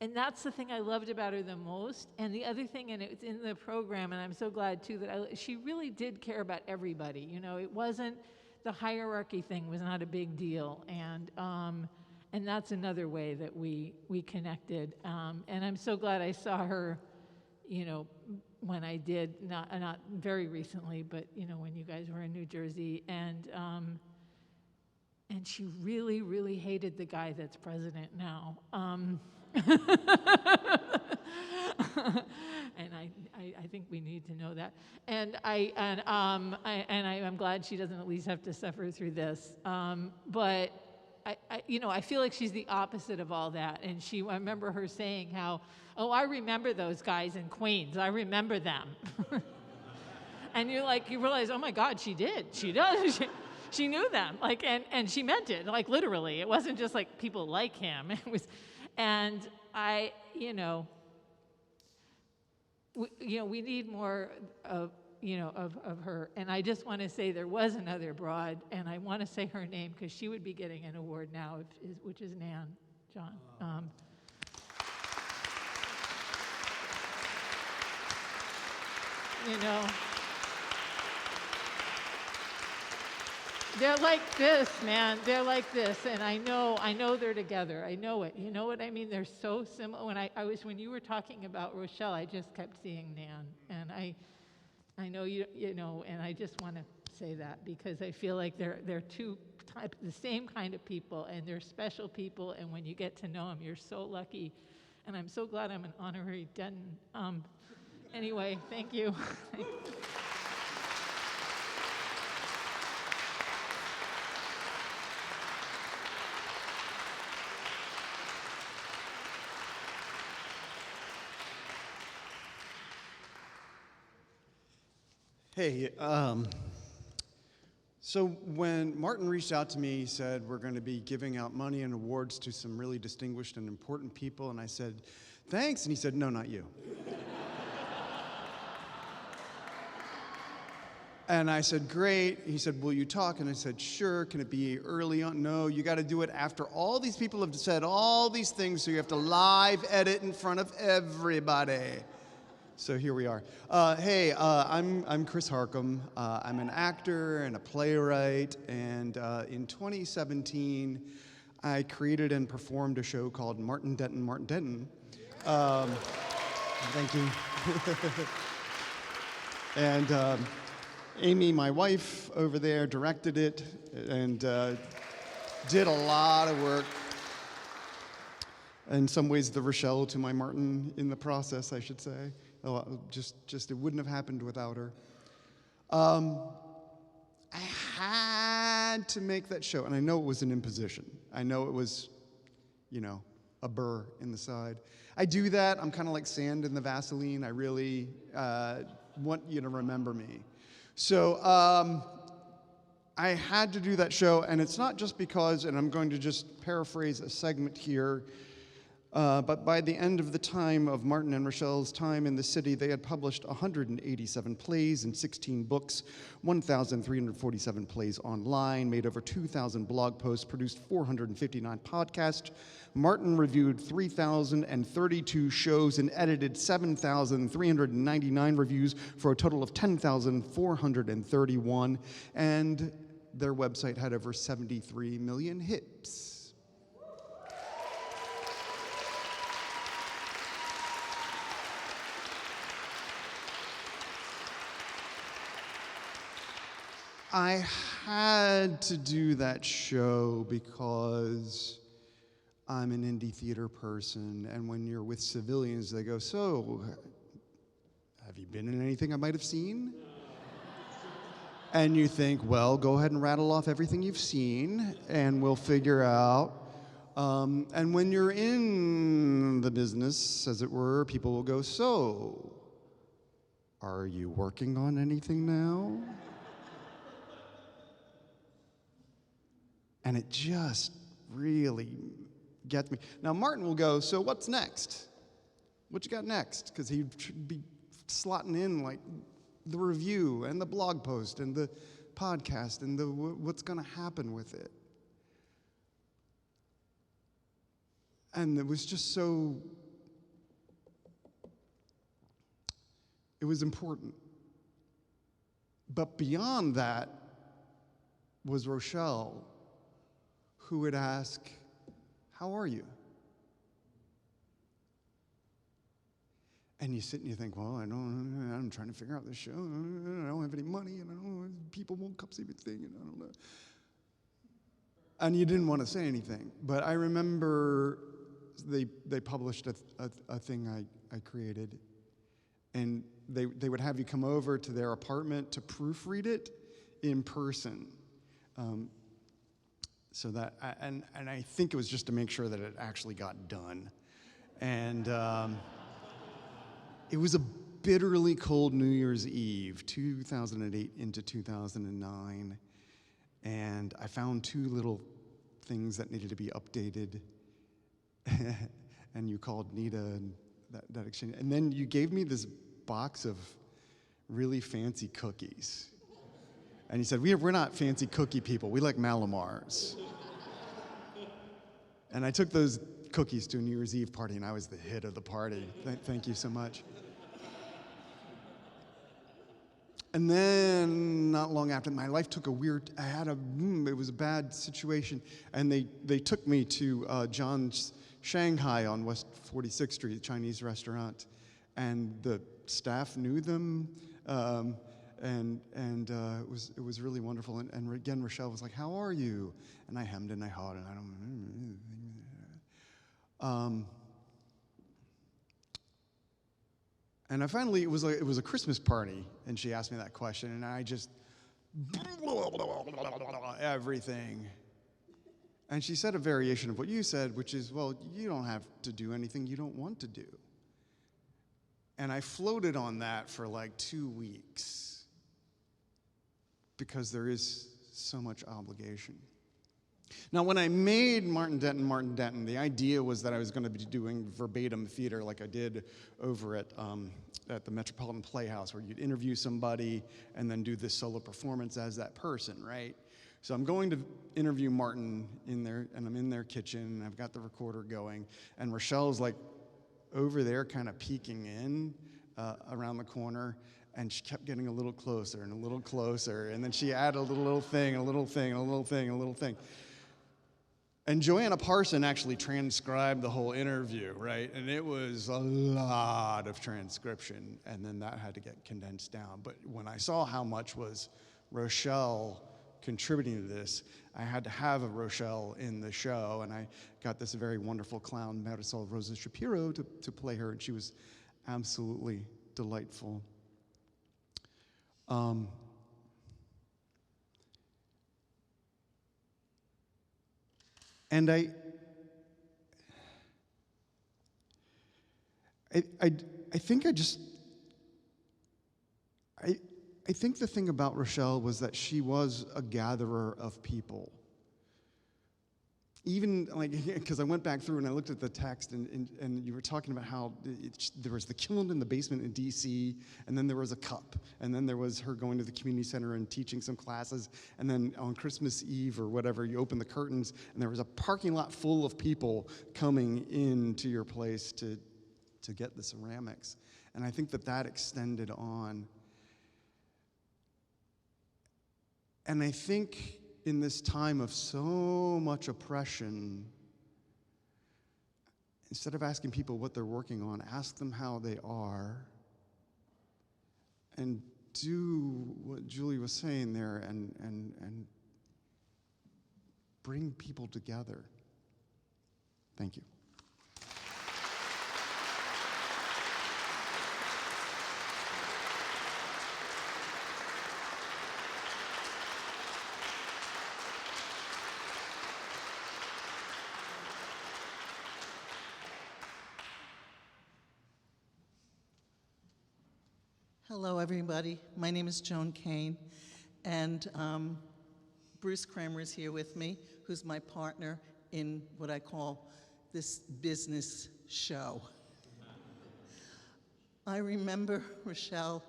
and that's the thing I loved about her the most. And the other thing, and it's in the program, and I'm so glad too, that she really did care about everybody. You know, it wasn't, the hierarchy thing was not a big deal. And that's another way that we connected. And I'm so glad I saw her, you know, when I did, not very recently, but, you know, when you guys were in New Jersey. And she really, really hated the guy that's president now. And I think we need to know that. And I'm glad she doesn't at least have to suffer through this. But you know, I feel like she's the opposite of all that. And I remember her saying how, oh, I remember those guys in Queens. I remember them. And you realize, oh my God, she did. She does. She knew them. Like, and she meant it. Like, literally. It wasn't just like people like him. It was, and we need more of, of her. And I just want to say there was another broad, and I want to say her name because she would be getting an award now, which is Nan, John. They're like this, man. They're like this, and I know they're together. I know it. You know what I mean? They're so similar. When you were talking about Rochelle, I just kept seeing Nan, and I know you know, and I just want to say that because I feel like they're the same kind of people, and they're special people, and when you get to know them, you're so lucky, and I'm so glad I'm an honorary Denton. Anyway, thank you. Hey, so when Martin reached out to me, he said, we're going to be giving out money and awards to some really distinguished and important people, and I said, thanks, and he said, no, not you. And I said, great. He said, will you talk? And I said, sure. Can it be early on? No, you got to do it after all these people have said all these things, so you have to live edit in front of everybody. So here we are. Hey, I'm Chris Harcum. I'm an actor and a playwright, and in 2017, I created and performed a show called Martin Denton. Thank you. And Amy, my wife over there, directed it and did a lot of work. In some ways, the Rochelle to my Martin in the process, I should say. Just it wouldn't have happened without her. I had to make that show, and I know it was an imposition. I know it was, a burr in the side. I do that. I'm kind of like sand in the Vaseline. I really want you to remember me. So I had to do that show, and it's not just because, and I'm going to just paraphrase a segment here, but by the end of the time of Martin and Rochelle's time in the city, they had published 187 plays and 16 books, 1,347 plays online, made over 2,000 blog posts, produced 459 podcasts. Martin reviewed 3,032 shows and edited 7,399 reviews for a total of 10,431, and their website had over 73 million hits. I had to do that show because I'm an indie theater person, and when you're with civilians, they go, so, have you been in anything I might have seen? And you think, well, go ahead and rattle off everything you've seen, and we'll figure out. And when you're in the business, as it were, people will go, so, are you working on anything now? And it just really gets me. Now, Martin will go, so what's next? What you got next? Because he'd be slotting in like the review and the blog post and the podcast and the what's going to happen with it. And it was just so, it was important. But beyond that was Rochelle, who would ask, how are you? And you sit and you think, well, I'm trying to figure out this show. I don't have any money, and people won't come see me thing, and I don't know. And you didn't want to say anything. But I remember they published a thing I created, and they would have you come over to their apartment to proofread it in person. So that, and I think it was just to make sure that it actually got done. And it was a bitterly cold New Year's Eve, 2008 into 2009. And I found two little things that needed to be updated. And you called Nita and that exchange. And then you gave me this box of really fancy cookies. And he said, we're not fancy cookie people. We like Malamars. And I took those cookies to a New Year's Eve party, and I was the hit of the party. Thank you so much. And then, not long after, my life took a weird, it was a bad situation. And they took me to John's Shanghai on West 46th Street, a Chinese restaurant. And the staff knew them. And it was really wonderful. And again, Rochelle was like, how are you? And I hemmed and I hawed, and I don't. And I finally, it was a Christmas party, and she asked me that question, and I just everything. And she said a variation of what you said, which is, well, you don't have to do anything you don't want to do. And I floated on that for like 2 weeks, because there is so much obligation. Now, when I made Martin Denton, the idea was that I was going to be doing verbatim theater like I did over at the Metropolitan Playhouse, where you'd interview somebody and then do this solo performance as that person, right? So I'm going to interview Martin in there, and I'm in their kitchen, and I've got the recorder going, and Rochelle's like over there kind of peeking in around the corner. And she kept getting a little closer and a little closer. And then she added a little thing, a little thing, a little thing, a little thing. And Joanna Parson actually transcribed the whole interview, right? And it was a lot of transcription. And then that had to get condensed down. But when I saw how much was Rochelle contributing to this, I had to have a Rochelle in the show. And I got this very wonderful clown, Marisol Rosa Shapiro, to play her. And she was absolutely delightful. And I think I think the thing about Rochelle was that she was a gatherer of people. Even like, because I went back through and I looked at the text, and you were talking about how there was the kiln in the basement in DC, and then there was a cup, and then there was her going to the community center and teaching some classes, and then on Christmas Eve or whatever, you open the curtains, and there was a parking lot full of people coming into your place to get the ceramics. And I think that extended on. And I think in this time of so much oppression, instead of asking people what they're working on, ask them how they are. And do what Julie was saying there and bring people together. Thank you. Hello, everybody. My name is Joan Kane, and Bruce Kramer is here with me, who's my partner in what I call this business show. I remember, Rochelle,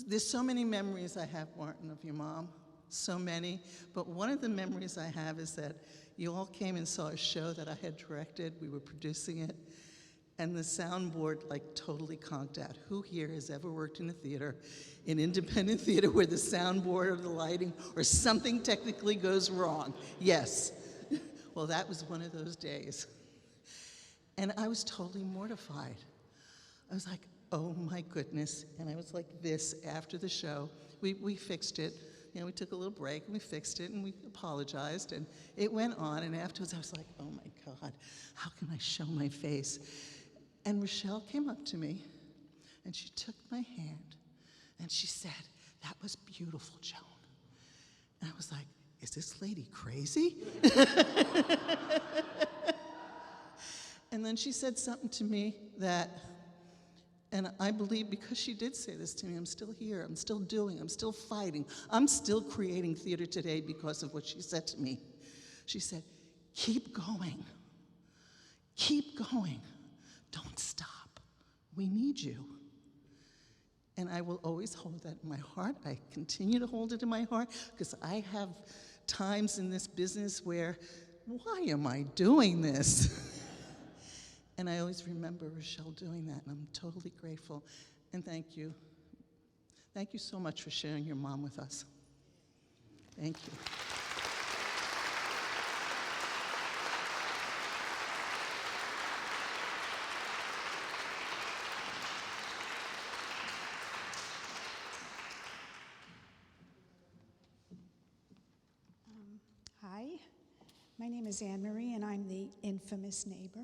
there's so many memories I have, Martin, of your mom, so many, but one of the memories I have is that you all came and saw a show that I had directed. We were producing it. And the soundboard like totally conked out. Who here has ever worked in a theater, in independent theater, where the soundboard or the lighting or something technically goes wrong? Yes. Well, that was one of those days. And I was totally mortified. I was like, oh my goodness. And I was like this after the show. We fixed it. You know, we took a little break and we fixed it and we apologized and it went on. And afterwards I was like, oh my God, how can I show my face? And Rochelle came up to me, and she took my hand, and she said, that was beautiful, Joan. And I was like, is this lady crazy? And then she said something to me that, and I believe because she did say this to me, I'm still here, I'm still doing, I'm still fighting, I'm still creating theater today because of what she said to me. She said, keep going, keep going. Don't stop. We need you. And I will always hold that in my heart. I continue to hold it in my heart because I have times in this business where, why am I doing this? And I always remember Rochelle doing that, and I'm totally grateful. And thank you. Thank you so much for sharing your mom with us. Thank you. Hi, my name is Anne Marie, and I'm the infamous neighbor.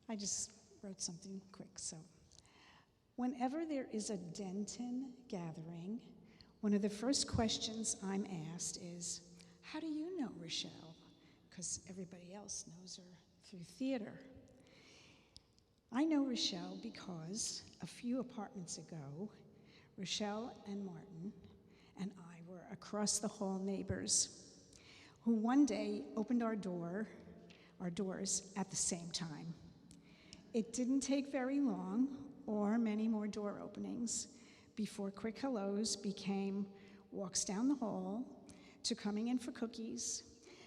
I just wrote something quick. So, whenever there is a Denton gathering, one of the first questions I'm asked is, how do you know Rochelle? Because everybody else knows her through theater. I know Rochelle because a few apartments ago, Rochelle and Martin and I were across the hall neighbors who one day opened our doors at the same time. It didn't take very long or many more door openings before quick hellos became walks down the hall, to coming in for cookies,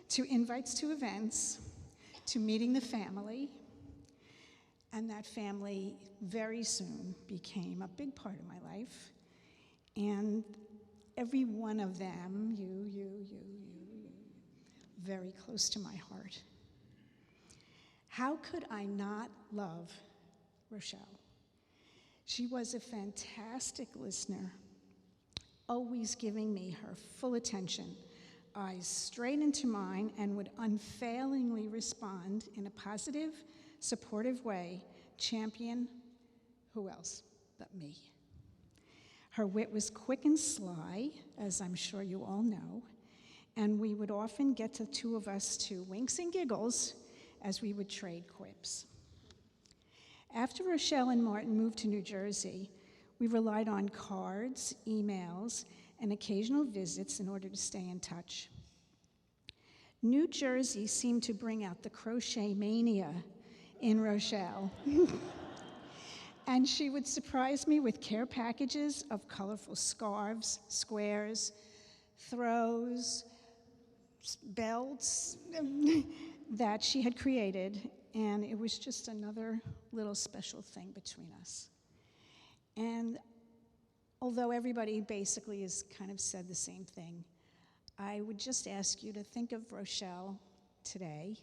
to invites to events, to meeting the family. And that family very soon became a big part of my life. And every one of them, you, very close to my heart. How could I not love Rochelle? She was a fantastic listener, always giving me her full attention, eyes straight into mine, and would unfailingly respond in a positive, supportive way, champion who else but me. Her wit was quick and sly, as I'm sure you all know, and we would often get the two of us to winks and giggles as we would trade quips. After Rochelle and Martin moved to New Jersey, we relied on cards, emails, and occasional visits in order to stay in touch. New Jersey seemed to bring out the crochet mania in Rochelle. And she would surprise me with care packages of colorful scarves, squares, throws, belts that she had created, and it was just another little special thing between us. And although everybody basically has kind of said the same thing, I would just ask you to think of Rochelle today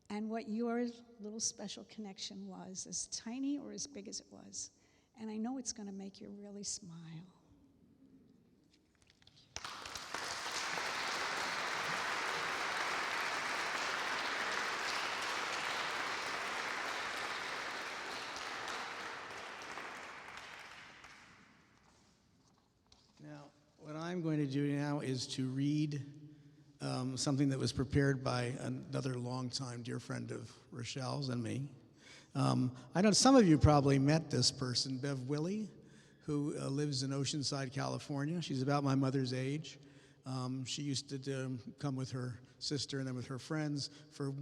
and what your little special connection was, as tiny or as big as it was. And I know it's going to make you really smile. Now, what I'm going to do now is to read something that was prepared by another longtime dear friend of Rochelle's and me. I know some of you probably met this person, Bev Willey, who lives in Oceanside, California. She's about my mother's age. She used to come with her sister and then with her friends for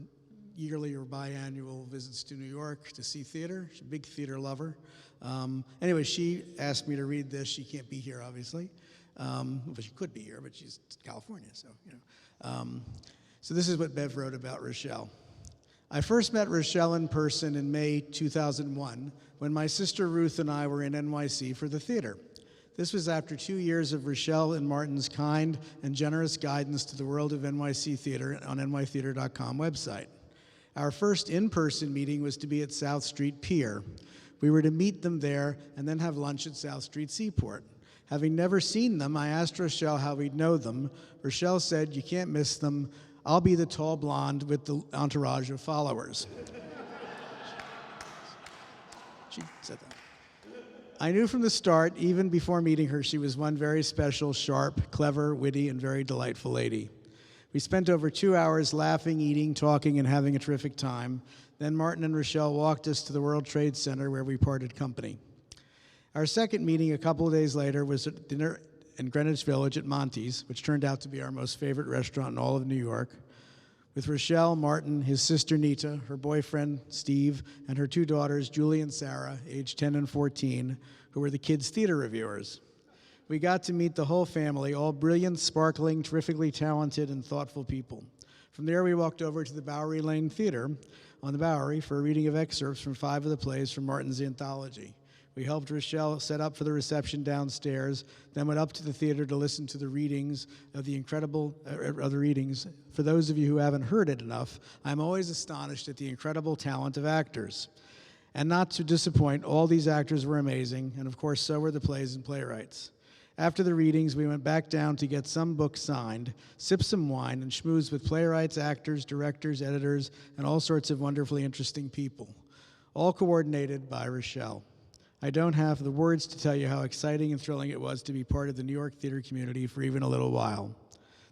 yearly or biannual visits to New York to see theater. She's a big theater lover. Anyway, she asked me to read this. She can't be here, obviously. But she could be here, but she's in California, so, you know. So this is what Bev wrote about Rochelle. I first met Rochelle in person in May 2001 when my sister Ruth and I were in NYC for the theater. This was after 2 years of Rochelle and Martin's kind and generous guidance to the world of NYC theater on nytheater.com website. Our first in-person meeting was to be at South Street Pier. We were to meet them there and then have lunch at South Street Seaport. Having never seen them, I asked Rochelle how we'd know them. Rochelle said, "You can't miss them. I'll be the tall blonde with the entourage of followers." She said that. I knew from the start, even before meeting her, she was one very special, sharp, clever, witty, and very delightful lady. We spent over 2 hours laughing, eating, talking, and having a terrific time. Then Martin and Rochelle walked us to the World Trade Center where we parted company. Our second meeting a couple of days later was at dinner in Greenwich Village at Monty's, which turned out to be our most favorite restaurant in all of New York, with Rochelle, Martin, his sister Nita, her boyfriend Steve, and her 2 daughters, Julie and Sarah, aged 10 and 14, who were the kids' theater reviewers. We got to meet the whole family, all brilliant, sparkling, terrifically talented, and thoughtful people. From there, we walked over to the Bowery Lane Theater on the Bowery for a reading of excerpts from 5 of the plays from Martin's anthology. We helped Rochelle set up for the reception downstairs, then went up to the theater to listen to the readings of the incredible other readings. For those of you who haven't heard it enough, I'm always astonished at the incredible talent of actors. And not to disappoint, all these actors were amazing, and of course, so were the plays and playwrights. After the readings, we went back down to get some books signed, sip some wine, and schmooze with playwrights, actors, directors, editors, and all sorts of wonderfully interesting people, all coordinated by Rochelle. I don't have the words to tell you how exciting and thrilling it was to be part of the New York theater community for even a little while.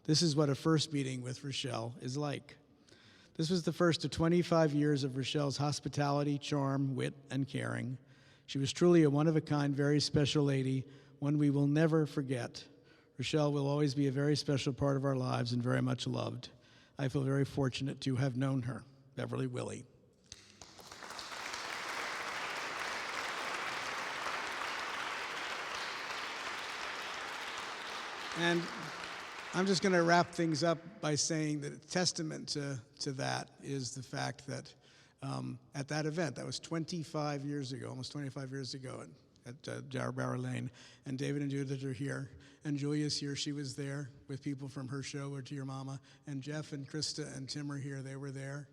This is what a first meeting with Rochelle is like. This was the first of 25 years of Rochelle's hospitality, charm, wit, and caring. She was truly a one-of-a-kind, very special lady, one we will never forget. Rochelle will always be a very special part of our lives and very much loved. I feel very fortunate to have known her. Beverly Willey. And I'm just going to wrap things up by saying that a testament to that is the fact that at that event, that was 25 years ago, almost 25 years ago at Bowery Lane, and David and Judith are here, and Julia's here. She was there with people from her show, Or to Your Mama, and Jeff and Krista and Tim are here. They were there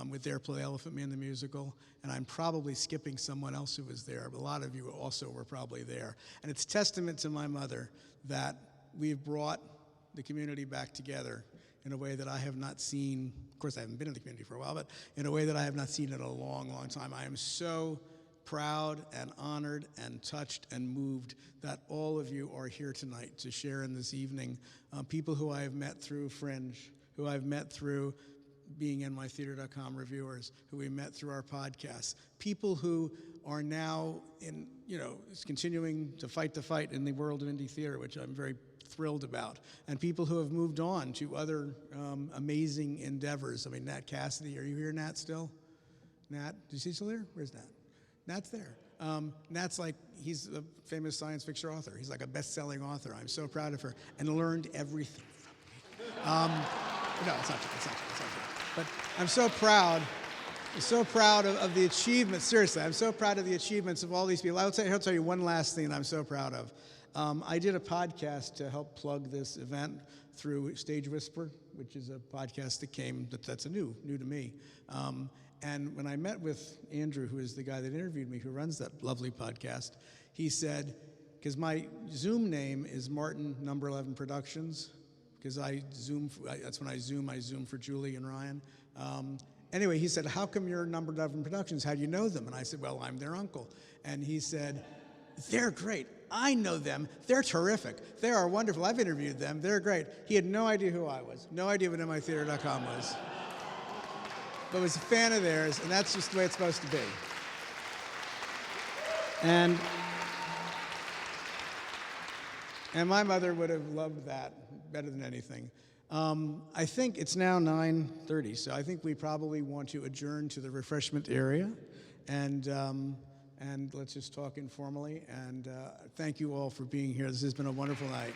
with their play Elephant Man the Musical, and I'm probably skipping someone else who was there, but a lot of you also were probably there. And it's testament to my mother that we've brought the community back together in a way that I have not seen. Of course, I haven't been in the community for a while, but in a way that I have not seen in a long, long time. I am so proud and honored and touched and moved that all of you are here tonight to share in this evening. People who I have met through Fringe, who I've met through being nytheater.com reviewers, who we met through our podcasts, people who are now in, continuing to fight the fight in the world of indie theater, which I'm very thrilled about, and people who have moved on to other amazing endeavors. I mean, Nat Cassidy, are you here, Nat, still? Nat, is he still here? Where's Nat? Nat's there. Nat's he's a famous science fiction author. He's like a best-selling author. I'm so proud of her and learned everything from me. No, it's not true. But I'm so proud. I'm so proud of the achievements. Seriously, I'm so proud of the achievements of all these people. I'll tell you one last thing that I'm so proud of. I did a podcast to help plug this event through Stage Whisper, which is a podcast that came, that's a new to me. And when I met with Andrew, who is the guy that interviewed me, who runs that lovely podcast, he said, because my Zoom name is Martin Number 11 Productions, because that's when I Zoom for Julie and Ryan. Anyway, he said, how come you're Number 11 Productions? How do you know them? And I said, well, I'm their uncle. And he said, they're great. I know them. They're terrific. They are wonderful. I've interviewed them. They're great. He had no idea who I was, no idea what mitheater.com was. But was a fan of theirs, and that's just the way it's supposed to be. And my mother would have loved that better than anything. I think it's now 9:30, so I think we probably want to adjourn to the refreshment area, and let's just talk informally. And thank you all for being here. This has been a wonderful night.